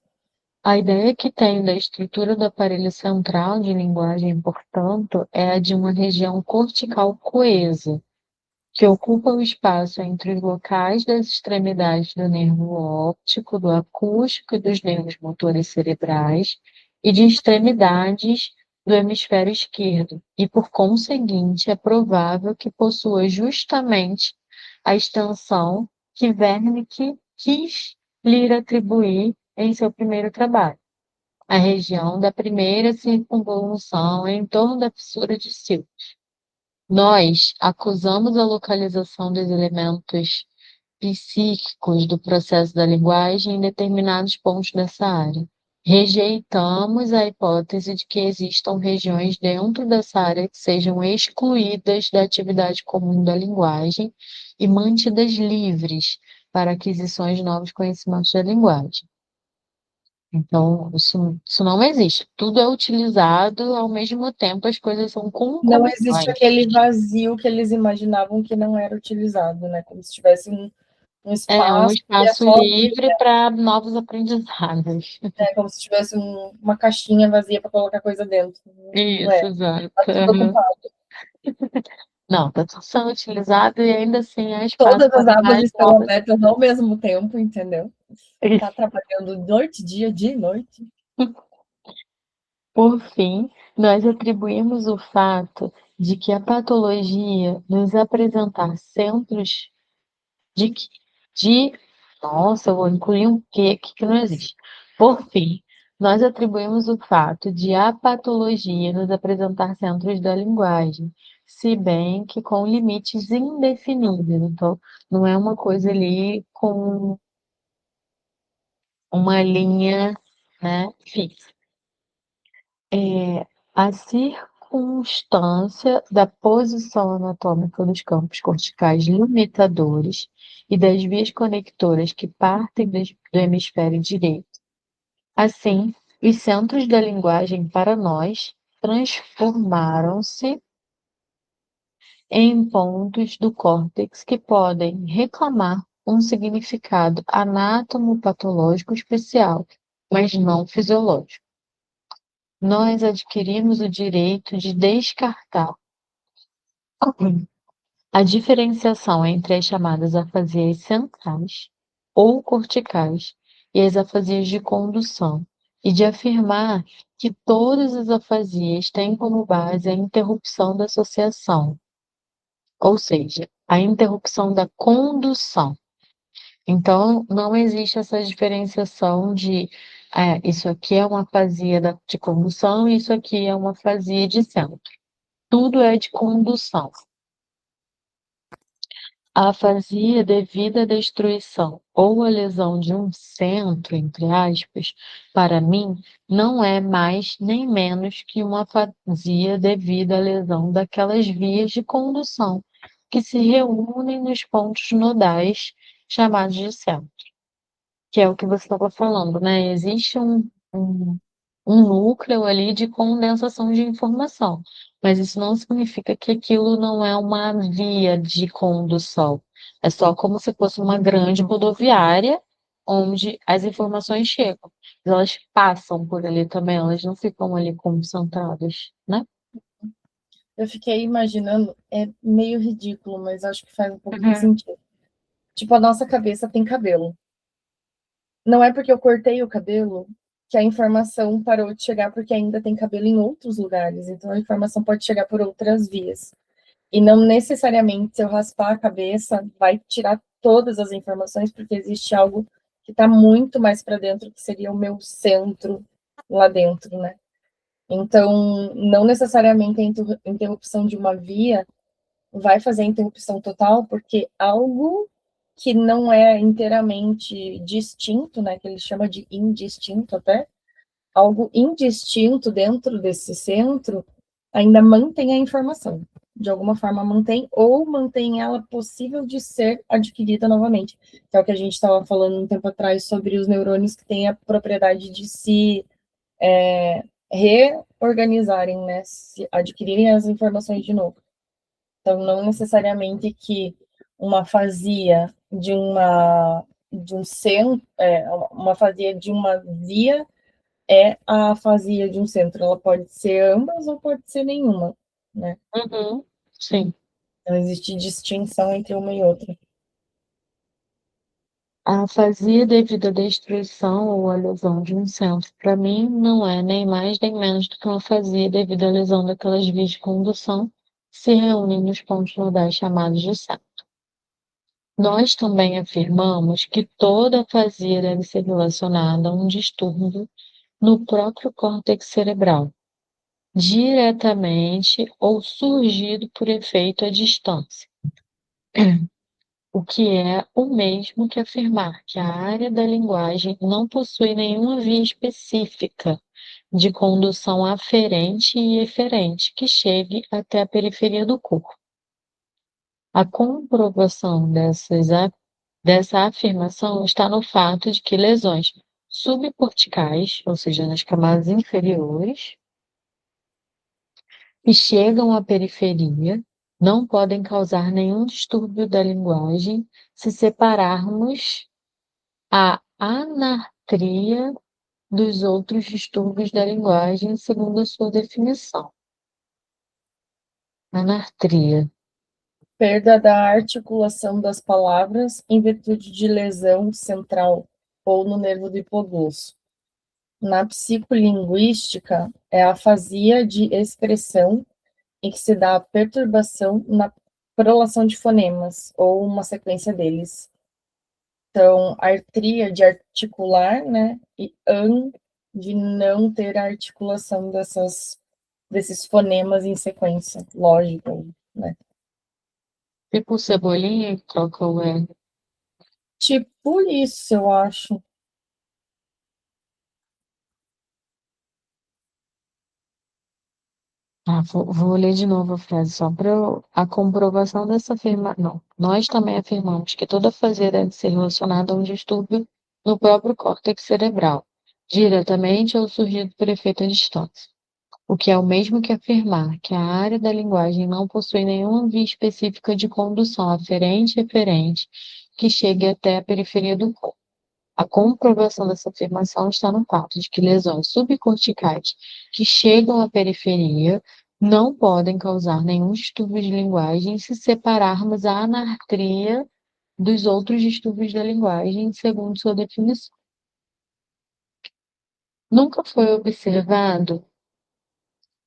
A ideia que tem da estrutura do aparelho central de linguagem, portanto, é a de uma região cortical coesa, que ocupa o espaço entre os locais das extremidades do nervo óptico, do acústico e dos nervos motores cerebrais, e de extremidades do hemisfério esquerdo e, por conseguinte, é provável que possua justamente a extensão que Wernicke quis lhe atribuir em seu primeiro trabalho, a região da primeira circunvolução em torno da fissura de Silt. Nós acusamos a localização dos elementos psíquicos do processo da linguagem em determinados pontos dessa área. Rejeitamos a hipótese de que existam regiões dentro dessa área que sejam excluídas da atividade comum da linguagem e mantidas livres para aquisições de novos conhecimentos da linguagem. Então, isso não existe. Tudo é utilizado, ao mesmo tempo as coisas são Não existe concomitantes. aquele vazio que eles imaginavam que não era utilizado, né? Como se tivesse um É um espaço que é espaço só livre para novos aprendizados. né, como se tivesse uma caixinha vazia para colocar coisa dentro. Não é, Isso, exato. está tudo Aham. ocupado. Não, está tudo sendo utilizado e ainda assim há espaço Todas as para abas mais estão novas. abertas ao mesmo tempo, entendeu? Está Isso. trabalhando noite, dia e noite. Por fim, nós atribuímos o fato de que a patologia nos apresentar centros de, que- de nossa, eu vou incluir um que aqui que não existe. Por fim, nós atribuímos o fato de a patologia nos apresentar centros da linguagem, se bem que com limites indefinidos. Então, não é uma coisa ali com uma linha, né, fixa. A circunstância da posição anatômica dos campos corticais limitadores e das vias conectoras que partem do hemisfério direito. Assim, os centros da linguagem para nós transformaram-se em pontos do córtex que podem reclamar um significado anatomopatológico especial, mas não fisiológico. Nós adquirimos o direito de descartar a diferenciação entre as chamadas afasias centrais ou corticais e as afasias de condução, e de afirmar que todas as afasias têm como base a interrupção da associação, ou seja, a interrupção da condução. Então, não existe essa diferenciação de isso aqui é uma afasia de condução e isso aqui é uma afasia de centro. Tudo é de condução. A afasia devido à destruição ou à lesão de um centro, entre aspas, para mim, não é mais nem menos que uma afasia devido à lesão daquelas vias de condução que se reúnem nos pontos nodais chamados de centro, que é o que você estava falando, né? Existe um núcleo ali de condensação de informação, mas isso não significa que aquilo não é uma via de condução. É só como se fosse uma grande rodoviária onde as informações chegam. Elas passam por ali também, elas não ficam ali concentradas, né? Eu fiquei imaginando, é meio ridículo, mas acho que faz um pouco de Uhum. sentido. Tipo, a nossa cabeça tem cabelo. Não é porque eu cortei o cabelo que a informação parou de chegar, porque ainda tem cabelo em outros lugares. Então a informação pode chegar por outras vias. E não necessariamente, se eu raspar a cabeça, vai tirar todas as informações, porque existe algo que está muito mais para dentro, que seria o meu centro lá dentro, né? Então, não necessariamente a interrupção de uma via vai fazer a interrupção total, porque algo que não é inteiramente distinto, né, que ele chama de indistinto até, algo indistinto dentro desse centro ainda mantém a informação. De alguma forma mantém, ou mantém ela possível de ser adquirida novamente. Que é o que a gente estava falando um tempo atrás sobre os neurônios que têm a propriedade de se reorganizarem, né? Se adquirirem as informações de novo. Então, não necessariamente que uma afasia de um centro, uma afasia de uma via é a afasia de um centro. Ela pode ser ambas ou pode ser nenhuma, né? Uhum. Sim. Não existe distinção entre uma e outra. A afasia devido à destruição ou à lesão de um centro, para mim, não é nem mais nem menos do que uma afasia devido à lesão daquelas vias de condução que se reúnem nos pontos nodais chamados de centro. Nós também afirmamos que toda afasia deve ser relacionada a um distúrbio no próprio córtex cerebral, diretamente ou surgido por efeito à distância, o que é o mesmo que afirmar que a área da linguagem não possui nenhuma via específica de condução aferente e eferente que chegue até a periferia do corpo. A comprovação dessa afirmação está no fato de que lesões subcorticais, ou seja, nas camadas inferiores, que chegam à periferia, não podem causar nenhum distúrbio da linguagem se separarmos a anartria dos outros distúrbios da linguagem, segundo a sua definição. Anartria. Perda da articulação das palavras em virtude de lesão central ou no nervo do hipoglosso. Na psicolinguística, é a afasia de expressão em que se dá a perturbação na prolação de fonemas ou uma sequência deles. Então, artria de articular, né? E de não ter a articulação desses fonemas em sequência, lógico, né? Tipo cebolinha que troca o R. Tipo isso, eu acho. Vou ler de novo a frase só para a comprovação dessa afirmação. Não, nós também afirmamos que toda afasia deve ser relacionada a um distúrbio no próprio córtex cerebral, diretamente ou surgido por efeito à distância. O que é o mesmo que afirmar que a área da linguagem não possui nenhuma via específica de condução aferente e eferente que chegue até a periferia do corpo. A comprovação dessa afirmação está no fato de que lesões subcorticais que chegam à periferia não podem causar nenhum distúrbio de linguagem se separarmos a anartria dos outros distúrbios da linguagem, segundo sua definição. Nunca foi observado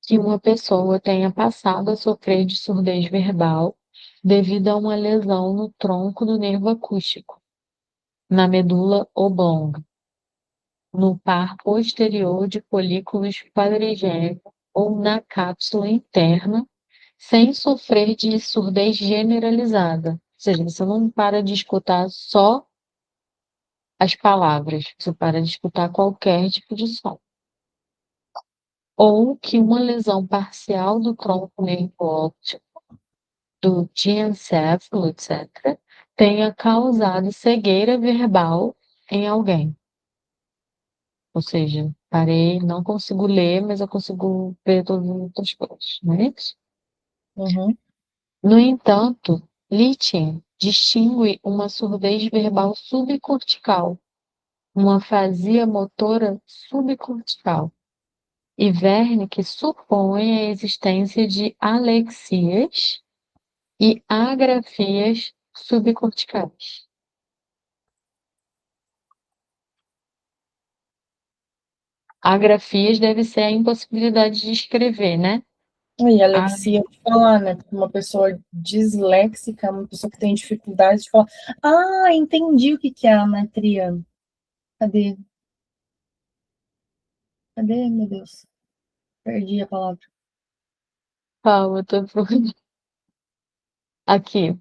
que uma pessoa tenha passado a sofrer de surdez verbal devido a uma lesão no tronco do nervo acústico, na medula oblonga, no par posterior de folículos quadrigêmeos ou na cápsula interna, sem sofrer de surdez generalizada. Ou seja, você não para de escutar só as palavras, você para de escutar qualquer tipo de som. Ou que uma lesão parcial do tronco nervo óptico, do diencéfalo, etc., tenha causado cegueira verbal em alguém. Ou seja, parei, não consigo ler, mas eu consigo ver todas as outras coisas, não é isso? Uhum. No entanto, Lichting distingue uma surdez verbal subcortical, uma afasia motora subcortical, e Wernicke supõe a existência de alexias e agrafias subcorticais. Agrafias deve ser a impossibilidade de escrever, né? E Alexia de falar, né? Porque uma pessoa disléxica, uma pessoa que tem dificuldade de falar. Ah, entendi o que que é a anatria. Cadê? Cadê, meu Deus? Perdi a palavra. Calma, eu tô procurando. Aqui.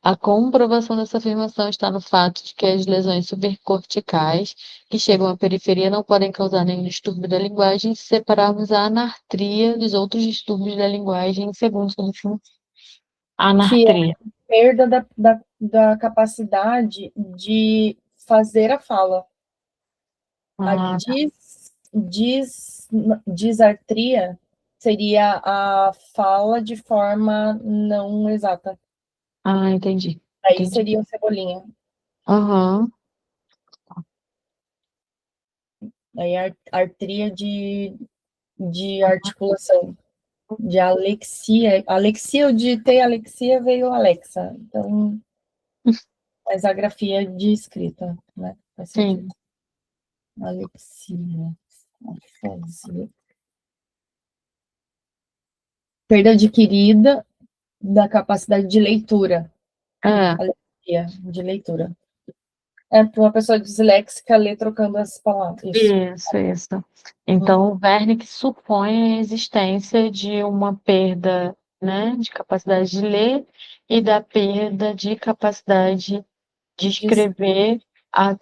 A comprovação dessa afirmação está no fato de que as lesões supracorticais que chegam à periferia não podem causar nenhum distúrbio da linguagem se separarmos a anartria dos outros distúrbios da linguagem, segundo a definição. Que é Anartria. a perda da capacidade de fazer a fala. A Ah, tá. disartria seria a fala de forma não exata. Entendi. Aí Entendi. seria o cebolinha. Aham. Aí a artria de articulação. De alexia. Alexia, eu digitei alexia, veio Alexa. Então. Mas a grafia de escrita, né? Faz Sim. sentido. Alexia. Afasia. Perda adquirida da capacidade de leitura. É. Alexia, de leitura. É para uma pessoa disléxica ler trocando as palavras. Isso. Isso. Então, o Wernicke supõe a existência de uma perda, né, de capacidade de ler e da perda de capacidade de Diz- escrever a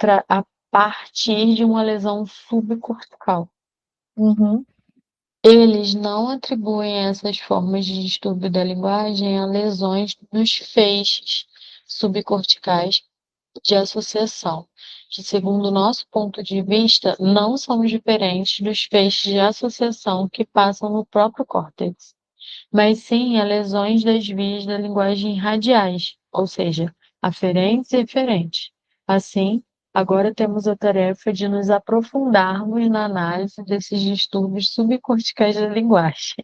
partir de uma lesão subcortical. Uhum. Eles não atribuem essas formas de distúrbio da linguagem a lesões nos feixes subcorticais de associação, que, segundo o nosso ponto de vista, não são diferentes dos feixes de associação que passam no próprio córtex, mas sim a lesões das vias da linguagem radiais, ou seja, aferentes e eferentes. Assim, agora temos a tarefa de nos aprofundarmos na análise desses distúrbios subcorticais da linguagem.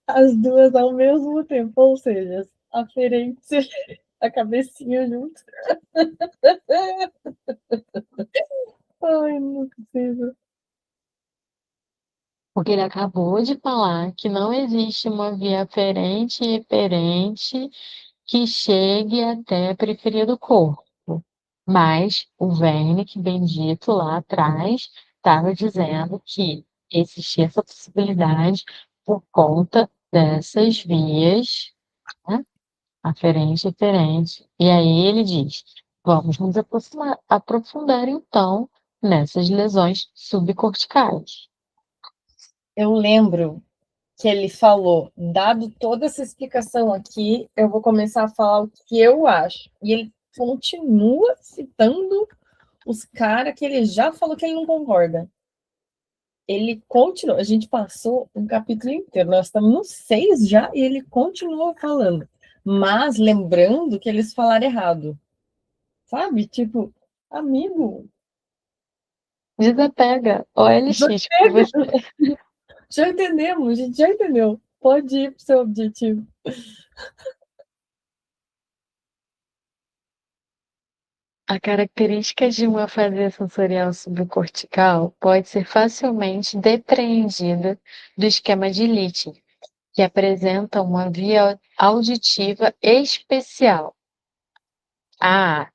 As duas ao mesmo tempo, ou seja, aferente a cabecinha junto. Ai, não é possível. Porque ele acabou de falar que não existe uma via aferente e eferente que chegue até a periferia do corpo. Mas o Wernicke, bendito, lá atrás, estava dizendo que existia essa possibilidade por conta dessas vias, né, aferente e eferente. E aí ele diz: vamos nos aprofundar então nessas lesões subcorticais. Eu lembro que ele falou, dado toda essa explicação aqui, eu vou começar a falar o que eu acho. E ele continua citando os caras que ele já falou que ele não concorda. Ele continua, a gente passou um capítulo inteiro, nós estamos no 6 já, e ele continua falando. Mas lembrando que eles falaram errado. Sabe? Tipo, amigo, Desapega, OLX, porque pega, você já entendemos, a gente já entendeu. Pode ir para o seu objetivo. a característica de uma afasia sensorial subcortical pode ser facilmente depreendida do esquema de Litting, que apresenta uma via auditiva especial. Ah,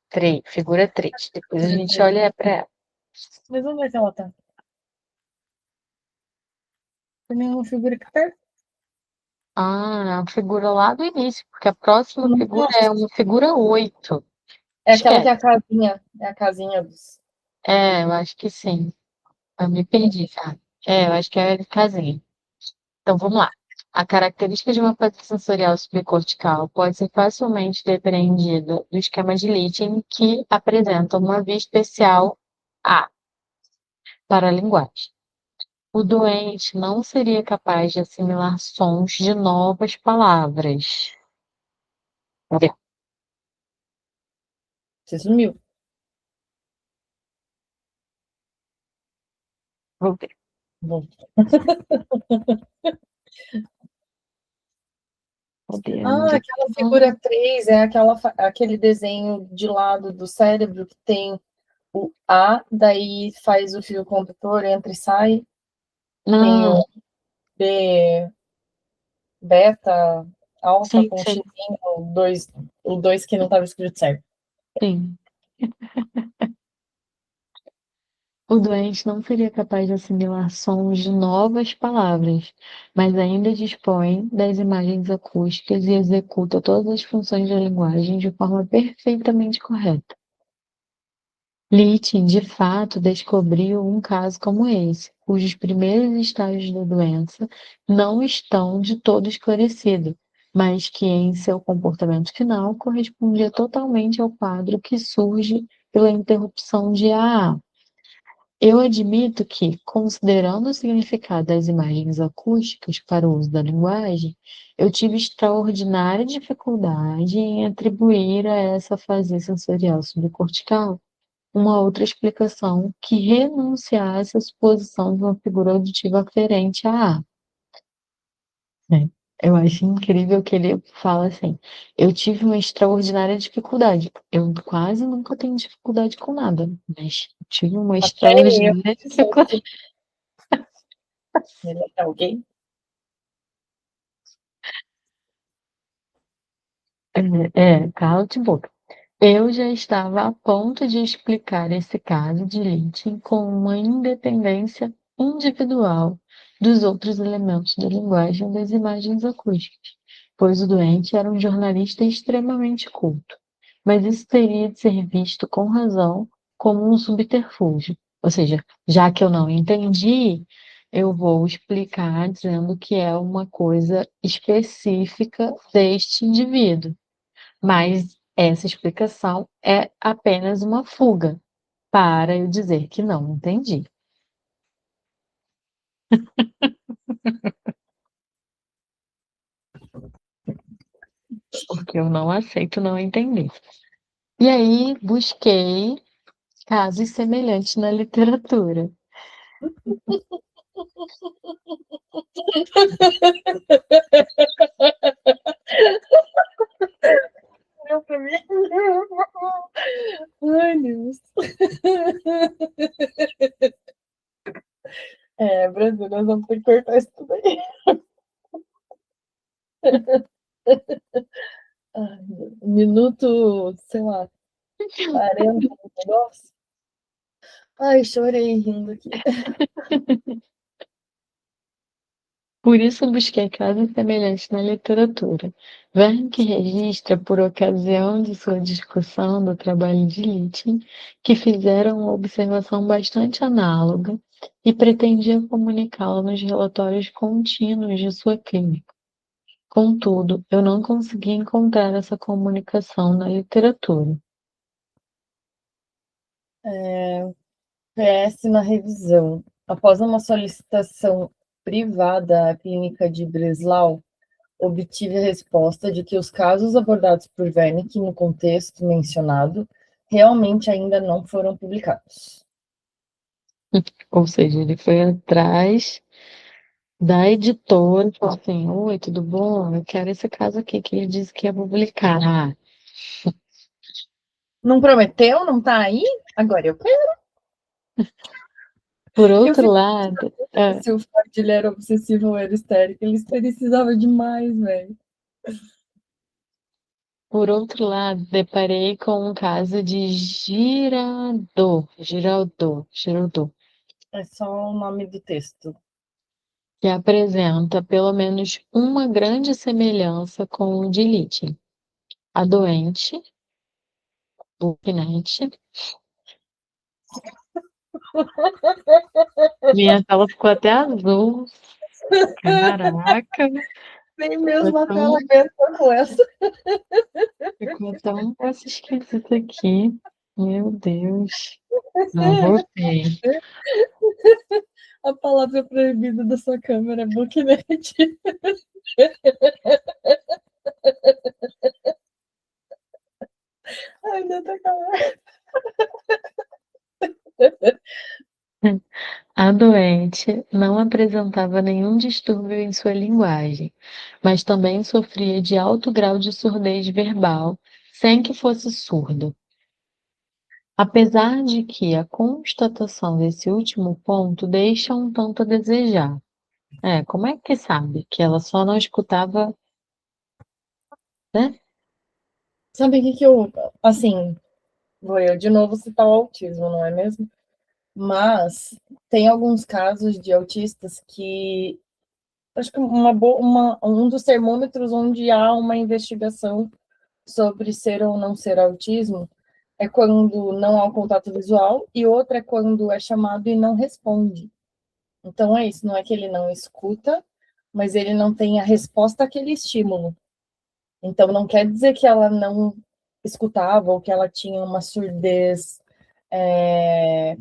figura 3. Depois a gente olha para ela. Mas onde é que ela tá? Tem nenhuma figura aqui perto? Ah, a figura lá do início, porque a próxima figura é Nossa, uma figura 8. é aquela que é Esquece. a casinha. É a casinha dos. É, eu acho que sim. Eu me perdi, cara. É, eu acho que é a casinha. Então, vamos lá. A característica de uma afasia sensorial subcortical pode ser facilmente depreendida do esquema de Litting, que apresenta uma via especial A para a linguagem. O doente não seria capaz de assimilar sons de novas palavras. Cadê? Você sumiu. Vou ver. Bom. Cadê? Ah, Onde é que aquela tá? figura 3 é aquele desenho de lado do cérebro que tem o A, daí faz o fio condutor, entra e sai. Tem Não, o B, beta, alfa, sim, pontinho, sim, o dois que não estava escrito certo. sim. O doente não seria capaz de assimilar sons de novas palavras, mas ainda dispõe das imagens acústicas e executa todas as funções da linguagem de forma perfeitamente correta. Littin, de fato, descobriu um caso como esse, cujos primeiros estágios da doença não estão de todo esclarecidos, mas que, em seu comportamento final, correspondia totalmente ao quadro que surge pela interrupção de AA. Eu admito que, considerando o significado das imagens acústicas para o uso da linguagem, eu tive extraordinária dificuldade em atribuir a essa afasia sensorial subcortical uma outra explicação que renunciasse à suposição de uma figura auditiva aferente a A, né? Eu acho incrível que ele fala assim: eu tive uma extraordinária dificuldade. Eu quase nunca tenho dificuldade com nada, mas tive uma Até eu, extraordinária dificuldade. ele é alguém. Cala de boca. Eu já estava a ponto de explicar esse caso de Lynch com uma independência individual dos outros elementos da linguagem das imagens acústicas, pois o doente era um jornalista extremamente culto. Mas isso teria de ser visto com razão como um subterfúgio. Ou seja, já que eu não entendi, eu vou explicar dizendo que é uma coisa específica deste indivíduo. Mas essa explicação é apenas uma fuga para eu dizer que não entendi, porque eu não aceito não entender. E aí busquei casos semelhantes na literatura. Olhou pra mim. Ai, Deus. Brasil, nós vamos ter que cortar isso tudo aí. Ai, minuto, sei lá, 40 do negócio. Ai, chorei rindo aqui. Por isso busquei casos semelhantes na literatura. Wernicke registra, por ocasião de sua discussão do trabalho de Littgen, que fizeram uma observação bastante análoga e pretendia comunicá-la nos relatórios contínuos de sua clínica. Contudo, eu não consegui encontrar essa comunicação na literatura. PS na revisão. Após uma solicitação privada à clínica de Breslau, obtive a resposta de que os casos abordados por Wernicke no contexto mencionado realmente ainda não foram publicados. Ou seja, ele foi atrás da editora e falou assim: oi, tudo bom? Eu quero esse caso aqui que ele disse que ia publicar. Não prometeu? Não tá aí? Agora eu quero. Por Eu outro fico lado, se o Freud ele era obsessivo ou era histérico. Ele precisava demais, velho. deparei com um caso de Giraldot, É só o nome do texto. que apresenta pelo menos uma grande semelhança com o de Littgen. A doente, Bucknet, minha tela ficou até azul. Caraca, Nem ficou mesmo a tela tão, aguenta com essa. ficou tão negócio esquisito aqui. Meu Deus. Não, voltei. A palavra proibida da sua câmera é booknet. Ainda tá calado. A doente não apresentava nenhum distúrbio em sua linguagem, mas também sofria de alto grau de surdez verbal, sem que fosse surda. Apesar de que a constatação desse último ponto deixa um tanto a desejar. Como é que sabe que ela só não escutava, né? Sabe o que eu. Assim, vou eu de novo citar o autismo, não é mesmo? Mas tem alguns casos de autistas que. Acho que um dos termômetros onde há uma investigação sobre ser ou não ser autismo é quando não há o contato visual e outra é quando é chamado e não responde. Então é isso, não é que ele não escuta, mas ele não tem a resposta àquele estímulo. Então não quer dizer que ela não escutava ou que ela tinha uma surdez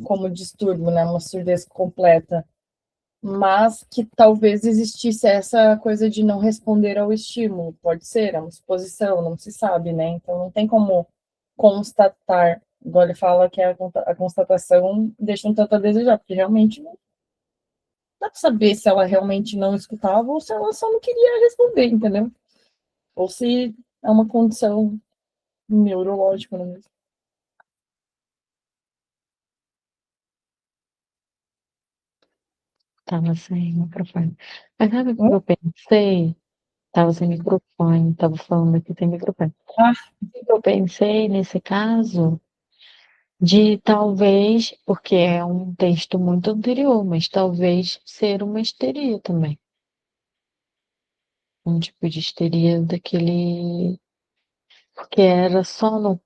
como distúrbio, né? Uma surdez completa, mas que talvez existisse essa coisa de não responder ao estímulo. Pode ser, é uma suposição, não se sabe, né? Então não tem como constatar. Igual ele fala que a constatação deixa um tanto a desejar, porque realmente dá pra saber se ela realmente não escutava ou se ela só não queria responder, entendeu? Ou se é uma condição neurológica, não é? Tava sem microfone. Mas sabe o que Hã? eu pensei? Tava sem microfone, tava falando aqui sem microfone. Ah, O que eu pensei nesse caso de talvez, porque é um texto muito anterior, mas talvez ser uma histeria também. Um tipo de histeria daquele. Porque era sono,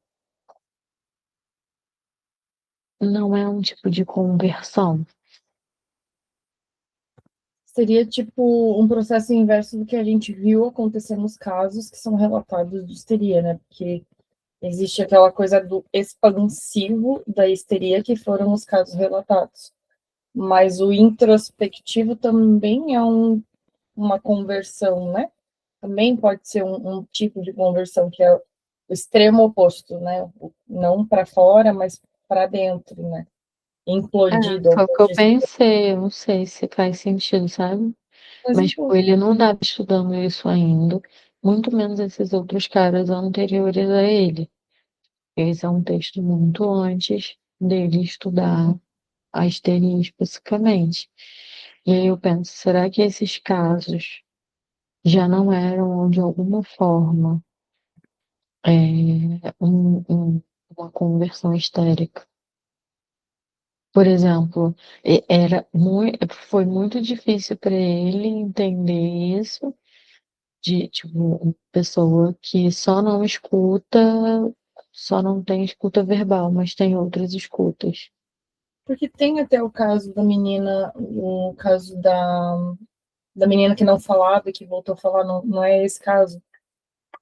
não é um tipo de conversão. seria tipo um processo inverso do que a gente viu acontecer nos casos que são relatados de histeria, né? Porque existe aquela coisa do expansivo da histeria, que foram os casos relatados. Mas o introspectivo também é uma conversão, né? Também pode ser um tipo de conversão que é o extremo oposto, né? Não para fora, mas para dentro, né? É, Implodido, ou foi o que eu pensei, eu não sei se faz sentido, sabe? faz um Mas tipo, pouco. ele não estava estudando isso ainda, muito menos esses outros caras anteriores a ele. Esse é um texto muito antes dele estudar a histeria especificamente. E aí eu penso, será que esses casos já não eram, de alguma forma, uma conversão histérica? Por exemplo, foi muito difícil para ele entender isso, de tipo, uma pessoa que só não escuta, só não tem escuta verbal, mas tem outras escutas. Porque tem até o caso da menina, o caso da menina que não falava, que voltou a falar, não, não é esse caso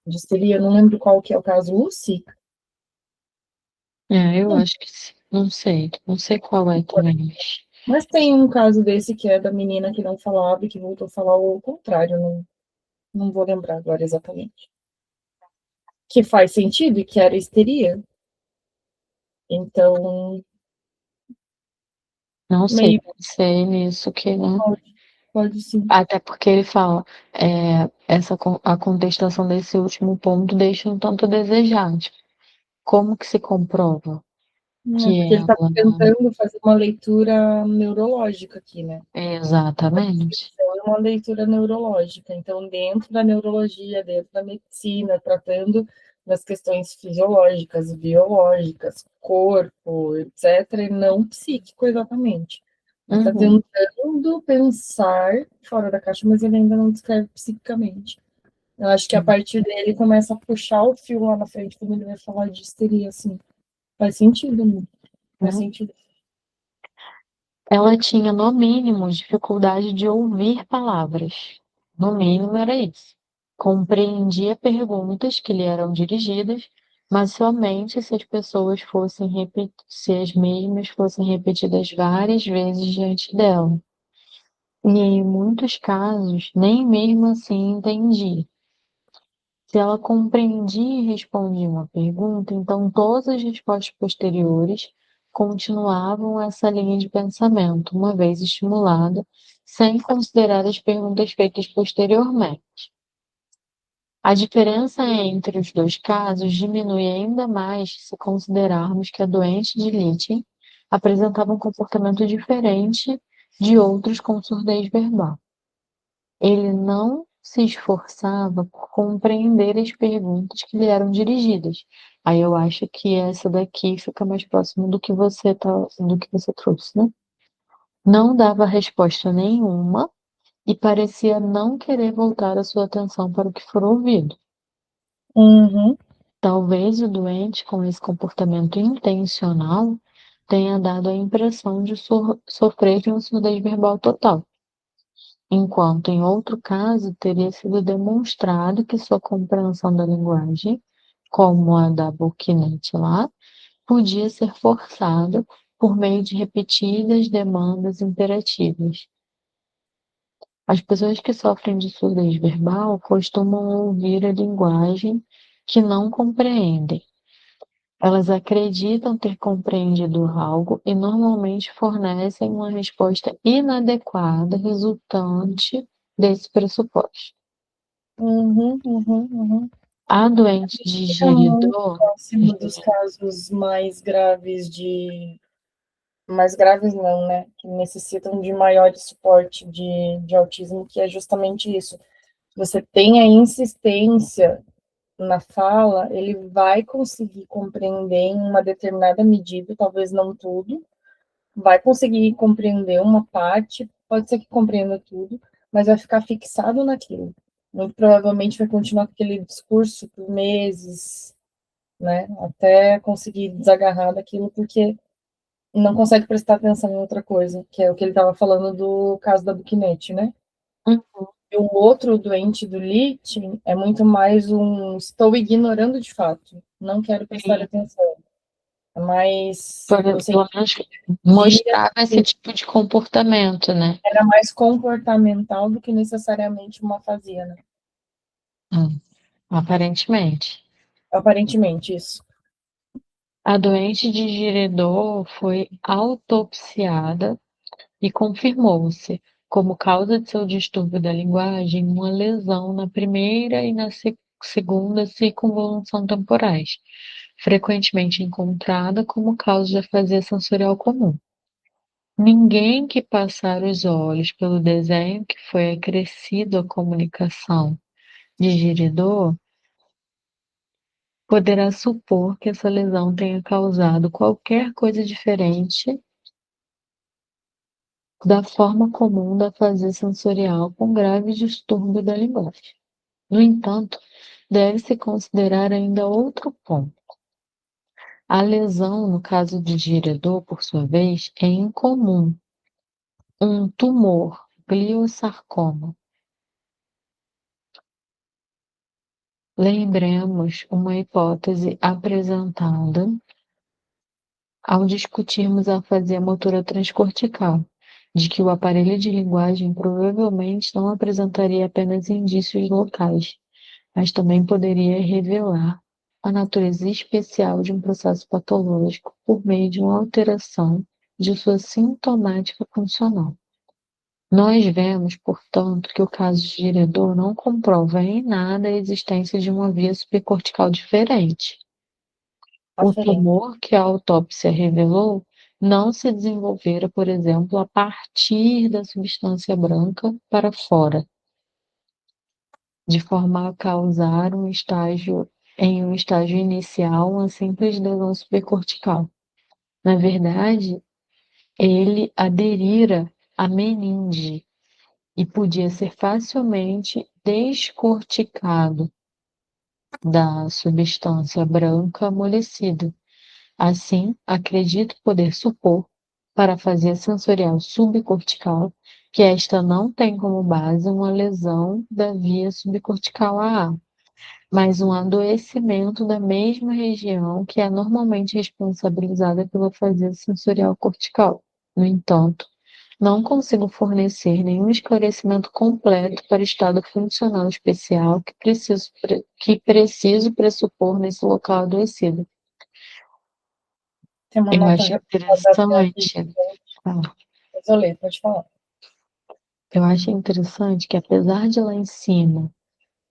de histeria, eu não lembro qual que é o caso, Lucy. É, eu acho que sim. Não sei qual é também, Mas tem um caso desse que é da menina que não falava e que voltou a falar o contrário, não, não vou lembrar agora exatamente. Que faz sentido e que era histeria. Então, não sei, meio pensei nisso que, né? pode sim. Até porque ele fala, a contestação desse último ponto deixa um tanto a desejar. Tipo, como que se comprova É, que porque ele está ela tentando fazer uma leitura neurológica aqui, né? exatamente? Então, é uma leitura neurológica. Então, dentro da neurologia, dentro da medicina, tratando das questões fisiológicas, biológicas, corpo, etc., e não psíquico exatamente. Ele está Uhum, tentando pensar fora da caixa, mas ele ainda não descreve psiquicamente. Eu acho que a partir dele começa a puxar o fio lá na frente quando ele vai falar de histeria, assim. Faz sentido, né? Faz né? sentido. Ela tinha, no mínimo, dificuldade de ouvir palavras. No mínimo era isso. Compreendia perguntas que lhe eram dirigidas, mas somente se as pessoas fossem se as mesmas fossem repetidas várias vezes diante dela. E em muitos casos, nem mesmo assim entendia. Se ela compreendia e respondia uma pergunta, então todas as respostas posteriores continuavam essa linha de pensamento, uma vez estimulada, sem considerar as perguntas feitas posteriormente. A diferença entre os dois casos diminui ainda mais se considerarmos que a doente de Lytton apresentava um comportamento diferente de outros com surdez verbal. Ele não se esforçava por compreender as perguntas que lhe eram dirigidas. Aí eu acho que essa daqui fica mais próximo do que você trouxe, né? Não dava resposta nenhuma e parecia não querer voltar a sua atenção para o que for ouvido. Uhum. Talvez o doente, com esse comportamento intencional, tenha dado a impressão de sofrer de uma surdez verbal total. Enquanto em outro caso teria sido demonstrado que sua compreensão da linguagem, como a da Burkinabe lá, podia ser forçada por meio de repetidas demandas imperativas. As pessoas que sofrem de surdez verbal costumam ouvir a linguagem que não compreendem, Elas acreditam ter compreendido algo e normalmente fornecem uma resposta inadequada resultante desse pressuposto. Uhum, uhum, uhum. A doente Fica muito digeridor, próximo dos casos mais graves de. Mais graves não, né? Que necessitam de maior suporte de autismo, que é justamente isso. Você tem a insistência na fala, ele vai conseguir compreender em uma determinada medida, talvez não tudo, vai conseguir compreender uma parte, pode ser que compreenda tudo, mas vai ficar fixado naquilo. Muito provavelmente vai continuar com aquele discurso por meses, né, até conseguir desagarrar daquilo, porque não consegue prestar atenção em outra coisa, que é o que ele estava falando do caso da Booknet, né? uhum, E o outro doente do Lit é muito mais um estou ignorando de fato, não quero prestar sim, atenção. É mais, eu pelo senti menos dia mostrava esse tipo de comportamento, né? era mais comportamental do que necessariamente uma afasia, né? Aparentemente. Aparentemente, isso. A doente de Geredor foi autopsiada e confirmou-se, como causa de seu distúrbio da linguagem, uma lesão na primeira e na segunda circunvolução temporais, frequentemente encontrada como causa de afasia sensorial comum. Ninguém que passar os olhos pelo desenho que foi acrescido à comunicação de Geredor poderá supor que essa lesão tenha causado qualquer coisa diferente da forma comum da afasia sensorial com grave distúrbio da linguagem. No entanto, deve-se considerar ainda outro ponto. A lesão, no caso de Giredor, por sua vez, é incomum. Um tumor, gliosarcoma. Lembremos uma hipótese apresentada ao discutirmos a afasia motora transcortical, de que o aparelho de linguagem provavelmente não apresentaria apenas indícios locais, mas também poderia revelar a natureza especial de um processo patológico por meio de uma alteração de sua sintomática funcional. Nós vemos, portanto, que o caso de Giredor não comprova em nada a existência de uma via subcortical diferente. O Aferente. tumor que a autópsia revelou não se desenvolvera, por exemplo, a partir da substância branca para fora, de forma a causar em um estágio inicial, uma simples lesão subcortical. Na verdade, ele aderira à meninge e podia ser facilmente descorticado da substância branca amolecida. Assim, acredito poder supor, para fazer sensorial subcortical, que esta não tem como base uma lesão da via subcortical AA, mas um adoecimento da mesma região que é normalmente responsabilizada pela afasia sensorial cortical. No entanto, não consigo fornecer nenhum esclarecimento completo para o estado funcional especial que preciso pressupor nesse local adoecido. Tem uma Eu nota acho rodapé aqui. interessante, tá? Mas eu leio, pode falar. Eu acho interessante que apesar de lá em cima,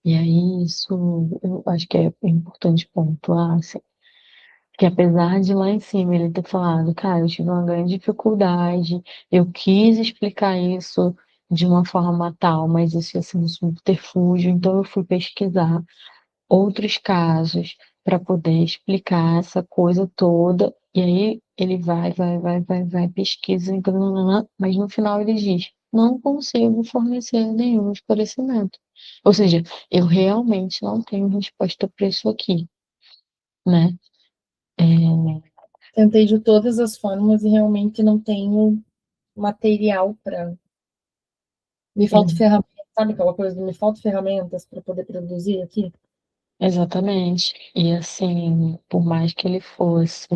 e aí isso eu acho que é importante pontuar, assim, que apesar de lá em cima ele ter falado, cara, eu tive uma grande dificuldade, eu quis explicar isso de uma forma tal, mas isso ia ser um subterfúgio, então eu fui pesquisar outros casos para poder explicar essa coisa toda. E aí ele vai, pesquisa, então, nananã, mas no final ele diz: não consigo fornecer nenhum esclarecimento. Ou seja, eu realmente não tenho resposta para isso aqui, né? É, Tentei de todas as formas e realmente não tenho material para. Me falta é, ferramenta, sabe aquela coisa de me falta ferramentas para poder produzir aqui? exatamente. E assim, por mais que ele fosse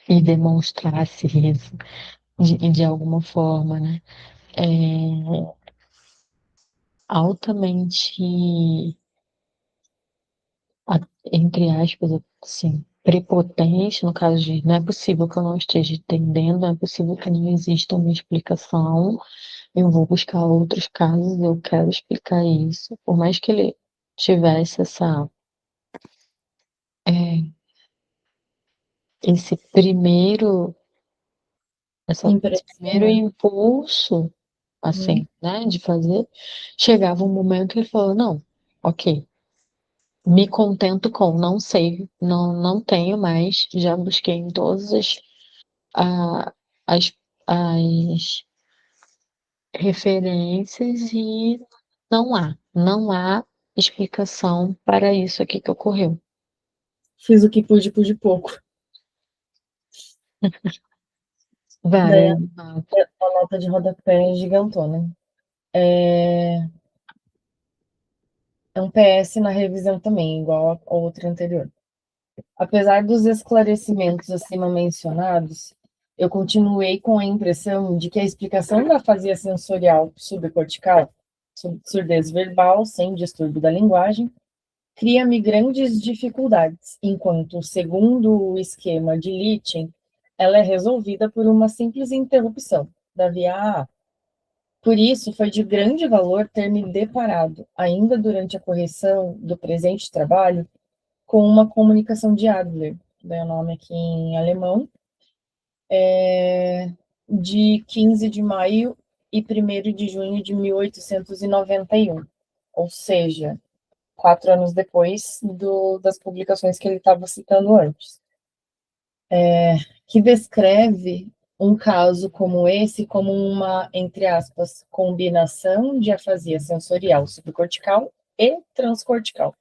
e demonstrasse isso de alguma forma, né? É, altamente, entre aspas, assim. prepotente, no caso de não é possível que eu não esteja entendendo, não é possível que não exista uma explicação, eu vou buscar outros casos, eu quero explicar isso. Por mais que ele tivesse é, esse primeiro, esse Impressão, primeiro né? impulso, Uhum. assim, né, de fazer, chegava um momento que ele falou, não, ok, me contento com, não sei, não tenho mais, já busquei em todas a- as, as referências e não há explicação para isso aqui que ocorreu. Fiz o que pude pouco. Vai, Daí Renato. a nota de rodapé é gigantona. É um PS na revisão também, igual ao outro anterior. Apesar dos esclarecimentos acima mencionados, eu continuei com a impressão de que a explicação da afasia sensorial subcortical, surdez verbal sem distúrbio da linguagem, cria-me grandes dificuldades, enquanto, segundo o esquema de Litchen, ela é resolvida por uma simples interrupção da via AA. Por isso, foi de grande valor ter me deparado, ainda durante a correção do presente trabalho, com uma comunicação de Adler, que dá o nome aqui em alemão, de 15 de maio e 1º de junho de 1891, ou seja, 4 anos depois das publicações que ele estava citando antes, que descreve um caso como esse como uma, entre aspas, combinação de afasia sensorial subcortical e transcortical.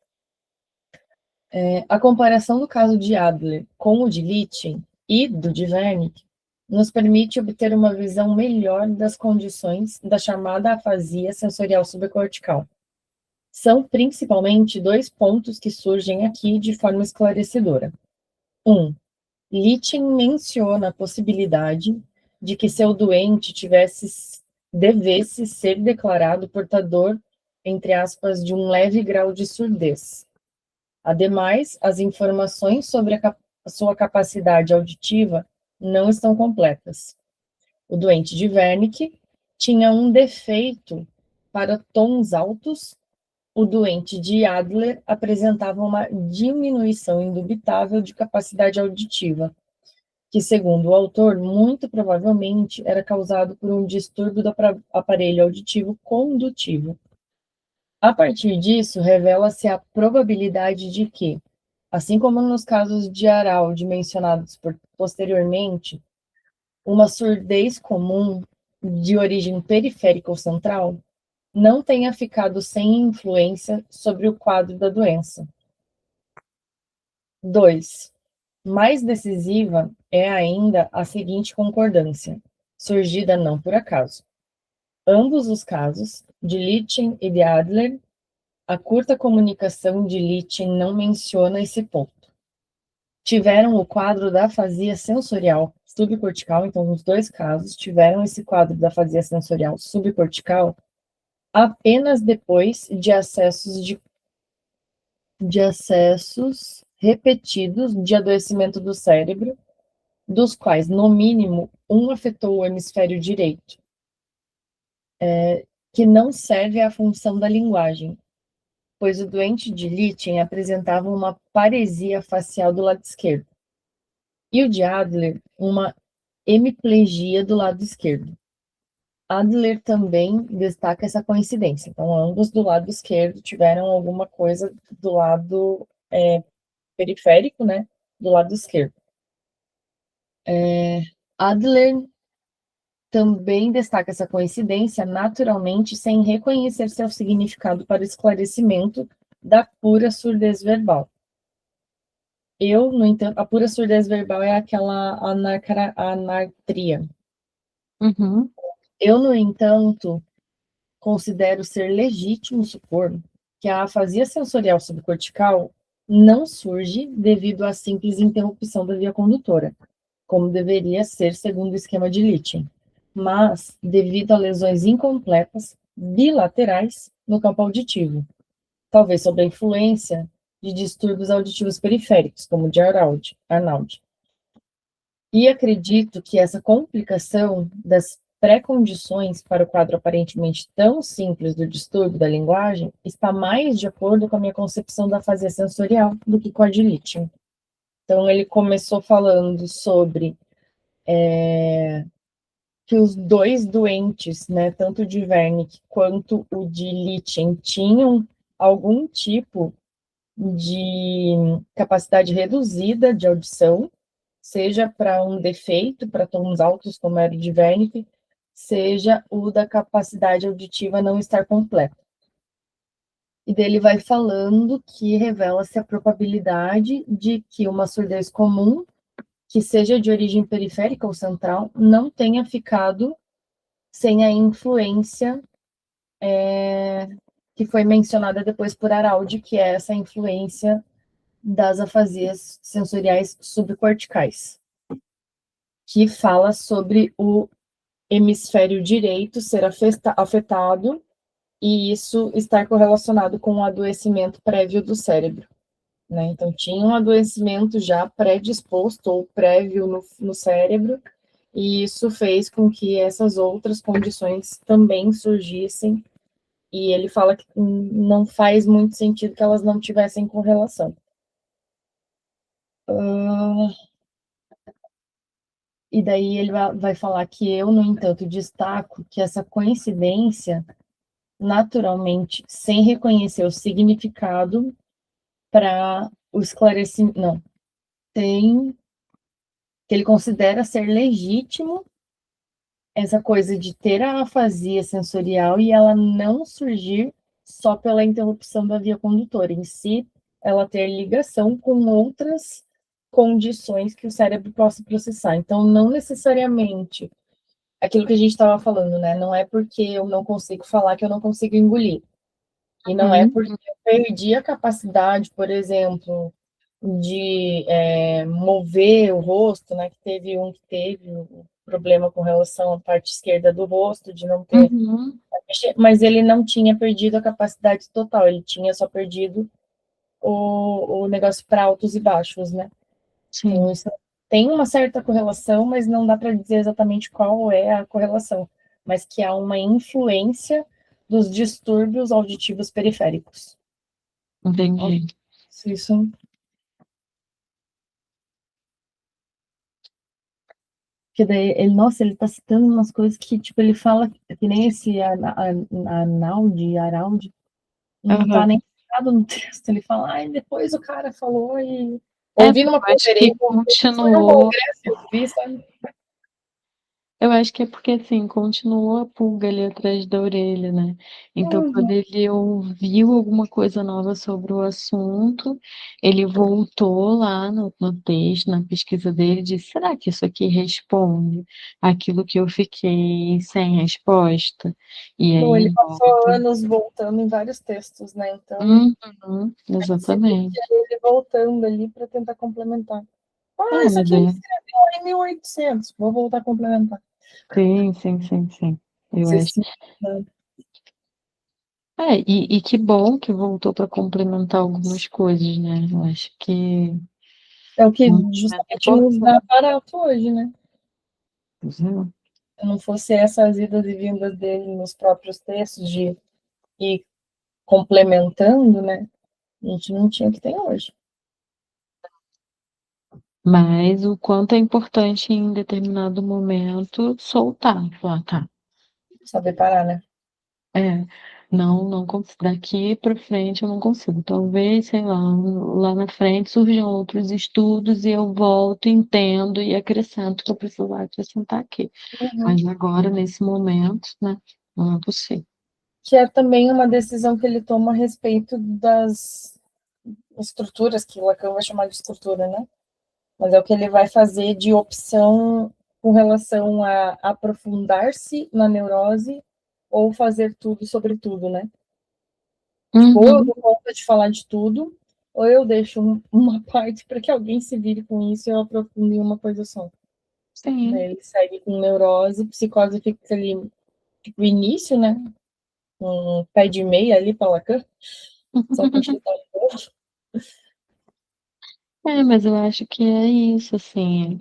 A comparação do caso de Adler com o de Litchen e do de Wernicke nos permite obter uma visão melhor das condições da chamada afasia sensorial subcortical. São principalmente dois pontos que surgem aqui de forma esclarecedora. 1. Litchen menciona a possibilidade de que seu doente devesse ser declarado portador, entre aspas, de um leve grau de surdez. Ademais, as informações sobre a sua capacidade auditiva não estão completas. O doente de Wernicke tinha um defeito para tons altos, o doente de Adler apresentava uma diminuição indubitável de capacidade auditiva, que, segundo o autor, muito provavelmente era causado por um distúrbio do aparelho auditivo condutivo. A partir disso, revela-se a probabilidade de que, assim como nos casos de Araldi mencionados posteriormente, uma surdez comum de origem periférica ou central não tenha ficado sem influência sobre o quadro da doença. 2. Mais decisiva é ainda a seguinte concordância, surgida não por acaso. Ambos os casos, de Litchen e de Adler, a curta comunicação de Litchen não menciona esse ponto. Tiveram o quadro da afasia sensorial subcortical, então nos dois casos tiveram esse quadro da afasia sensorial subcortical apenas depois de acessos repetidos de adoecimento do cérebro, dos quais, no mínimo, um afetou o hemisfério direito, que não serve à função da linguagem, pois o doente de Litchen apresentava uma paresia facial do lado esquerdo, e o de Adler, uma hemiplegia do lado esquerdo. Adler também destaca essa coincidência. Então, ambos do lado esquerdo tiveram alguma coisa do lado periférico, né? Do lado esquerdo. Adler também destaca essa coincidência naturalmente sem reconhecer seu significado para o esclarecimento da pura surdez verbal. No entanto, a pura surdez verbal é aquela anartria. Uhum, No entanto, considero ser legítimo supor que a afasia sensorial subcortical não surge devido à simples interrupção da via condutora, como deveria ser segundo o esquema de Litchen, mas devido a lesões incompletas bilaterais no campo auditivo, talvez sob a influência de distúrbios auditivos periféricos, como o de Arnaud. E acredito que essa complicação das pré-condições para o quadro aparentemente tão simples do distúrbio da linguagem está mais de acordo com a minha concepção da afasia sensorial do que com a de Littium. Então, ele começou falando sobre que os dois doentes, né, tanto o de Wernicke quanto o de Littium, tinham algum tipo de capacidade reduzida de audição, seja para um defeito, para tons altos, como era o de Wernicke, seja o da capacidade auditiva não estar completa. E dele vai falando que revela-se a probabilidade de que uma surdez comum, que seja de origem periférica ou central, não tenha ficado sem a influência que foi mencionada depois por Araldi, que é essa influência das afasias sensoriais subcorticais, que fala sobre o hemisfério direito ser afetado e isso estar correlacionado com o adoecimento prévio do cérebro. Né? Então, tinha um adoecimento já predisposto ou prévio no cérebro, e isso fez com que essas outras condições também surgissem, e ele fala que não faz muito sentido que elas não tivessem correlação. E daí ele vai falar que eu, no entanto, destaco que essa coincidência, naturalmente, sem reconhecer o significado para o esclarecimento, não, tem que ele considera ser legítimo essa coisa de ter a afasia sensorial e ela não surgir só pela interrupção da via condutora, em si, ela ter ligação com outras condições que o cérebro possa processar. Então, não necessariamente aquilo que a gente estava falando, né? Não é porque eu não consigo falar que eu não consigo engolir. E não é porque eu perdi a capacidade, por exemplo, de mover o rosto, né? Que teve um problema com relação à parte esquerda do rosto, de não ter. Uhum. Mas ele não tinha perdido a capacidade total, ele tinha só perdido o negócio para altos e baixos, né? Então, Sim, isso tem uma certa correlação, mas não dá para dizer exatamente qual é a correlação, mas que há uma influência dos distúrbios auditivos periféricos. entendi. Isso. Que daí ele, nossa, ele tá citando umas coisas que, tipo, ele fala que nem esse Araldi, não tá Uhum. nem citado no texto. Ele fala, ai, depois o cara falou e É, ouvi numa eu acho que conferência, foi num continuou. congresso, eu vi, sabe? Eu acho que é porque, assim, continuou a pulga ali atrás da orelha, né? Então, quando Uhum. ele ouviu alguma coisa nova sobre o assunto, ele voltou lá no texto, na pesquisa dele, e disse: será que isso aqui responde aquilo que eu fiquei sem resposta? E aí Bom, ele ele passou volta. anos voltando em vários textos, né? Então, Uhum, se vê que exatamente. é ele voltando ali para tentar complementar. Ah, É, isso mas aqui ele é. escreveu lá em 1800. Vou voltar a complementar. Sim, sim, sim, sim. Eu Você acho. sim, né? É, e que bom que voltou para complementar algumas coisas, né? Eu acho que É o que um momento justamente nos importante. dá barato hoje, né? Né? Se não fosse essas idas e vindas dele nos próprios textos de ir complementando, né? A gente não tinha o que tem hoje. Mas o quanto é importante em determinado momento soltar, falar, tá, Saber parar, né? é, não consigo, daqui para frente eu não consigo. Talvez, sei lá na frente surjam outros estudos e eu volto, entendo e acrescento o que eu precisar acrescentar aqui. Uhum. Mas agora, nesse momento, né, não é possível. Que é também uma decisão que ele toma a respeito das estruturas, que Lacan vai chamar de estrutura, né? Mas é o que ele vai fazer de opção com relação a aprofundar-se na neurose ou fazer tudo sobre tudo, né? Tipo, ou eu Uhum, dou conta de falar de tudo, ou eu deixo uma parte para que alguém se vire com isso e eu aprofundo em uma coisa só. sim. Daí ele segue com neurose, psicose fica ali, tipo, o início, né? Um pé de meia ali para Lacan, só para chutar um pouco. Mas eu acho que é isso, assim,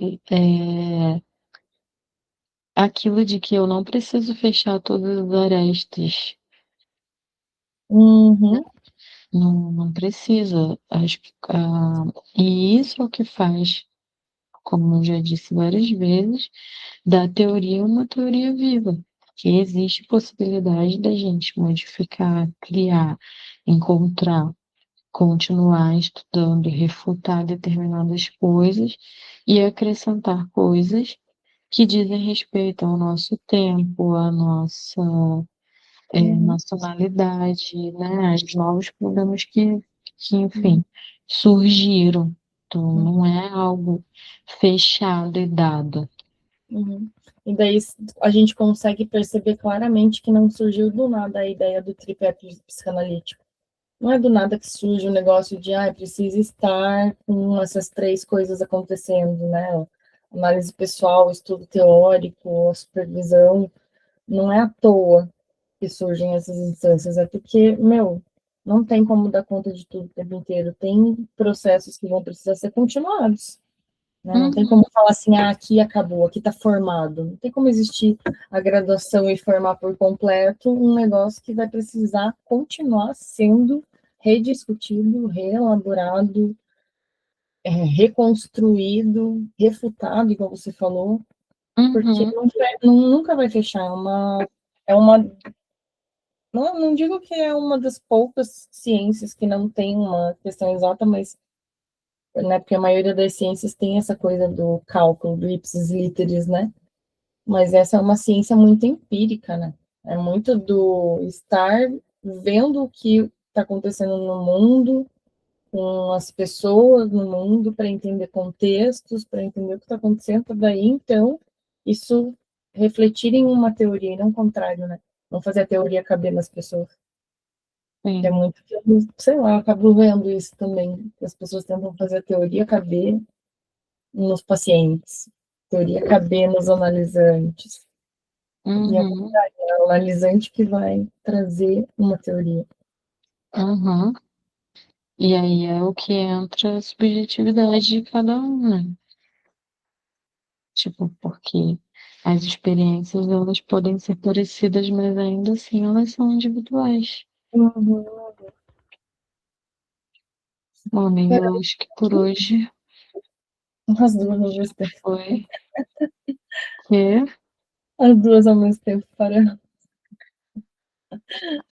aquilo de que eu não preciso fechar todas as arestas. Uhum, Não, não precisa. Acho que, e isso é o que faz, como eu já disse várias vezes, da teoria uma teoria viva. Que existe possibilidade da gente modificar, criar, encontrar, continuar estudando, refutar determinadas coisas e acrescentar coisas que dizem respeito ao nosso tempo, à nossa uhum, nacionalidade, né? Os novos problemas que, uhum, enfim, surgiram. Então, uhum, não é algo fechado e dado. uhum. E daí a gente consegue perceber claramente que não surgiu do nada a ideia do tripé psicanalítico. Não é do nada que surge o negócio de, precisa estar com essas três coisas acontecendo, né? Análise pessoal, estudo teórico, a supervisão. Não é à toa que surgem essas instâncias, é porque, meu, não tem como dar conta de tudo o tempo inteiro. Tem processos que vão precisar ser continuados, né? Não tem Uhum, como falar assim, aqui acabou, aqui está formado. Não tem como existir a graduação e formar por completo um negócio que vai precisar continuar sendo rediscutido, reelaborado, reconstruído, refutado, igual você falou, porque uhum, nunca vai fechar. É uma não digo que é uma das poucas ciências que não tem uma questão exata, mas, né, porque a maioria das ciências tem essa coisa do cálculo, do ipsis literis, né? Mas essa é uma ciência muito empírica, né? É muito do estar vendo o que está acontecendo no mundo, com as pessoas no mundo, para entender contextos, para entender o que está acontecendo, para daí, então, isso refletir em uma teoria, e não o contrário, né? Não fazer a teoria caber nas pessoas. É sim. muito, sei lá, eu acabo vendo isso também, que as pessoas tentam fazer a teoria caber nos pacientes, teoria caber nos analisantes. E é Uhum, o analisante que vai trazer uma teoria. uhum. E aí é o que entra a subjetividade de cada um, né? Tipo, porque as experiências elas podem ser parecidas, mas ainda assim elas são individuais. Uhum. Bom, amiga, eu acho que por hoje As duas ao mesmo tempo. foi que As duas ao mesmo tempo, para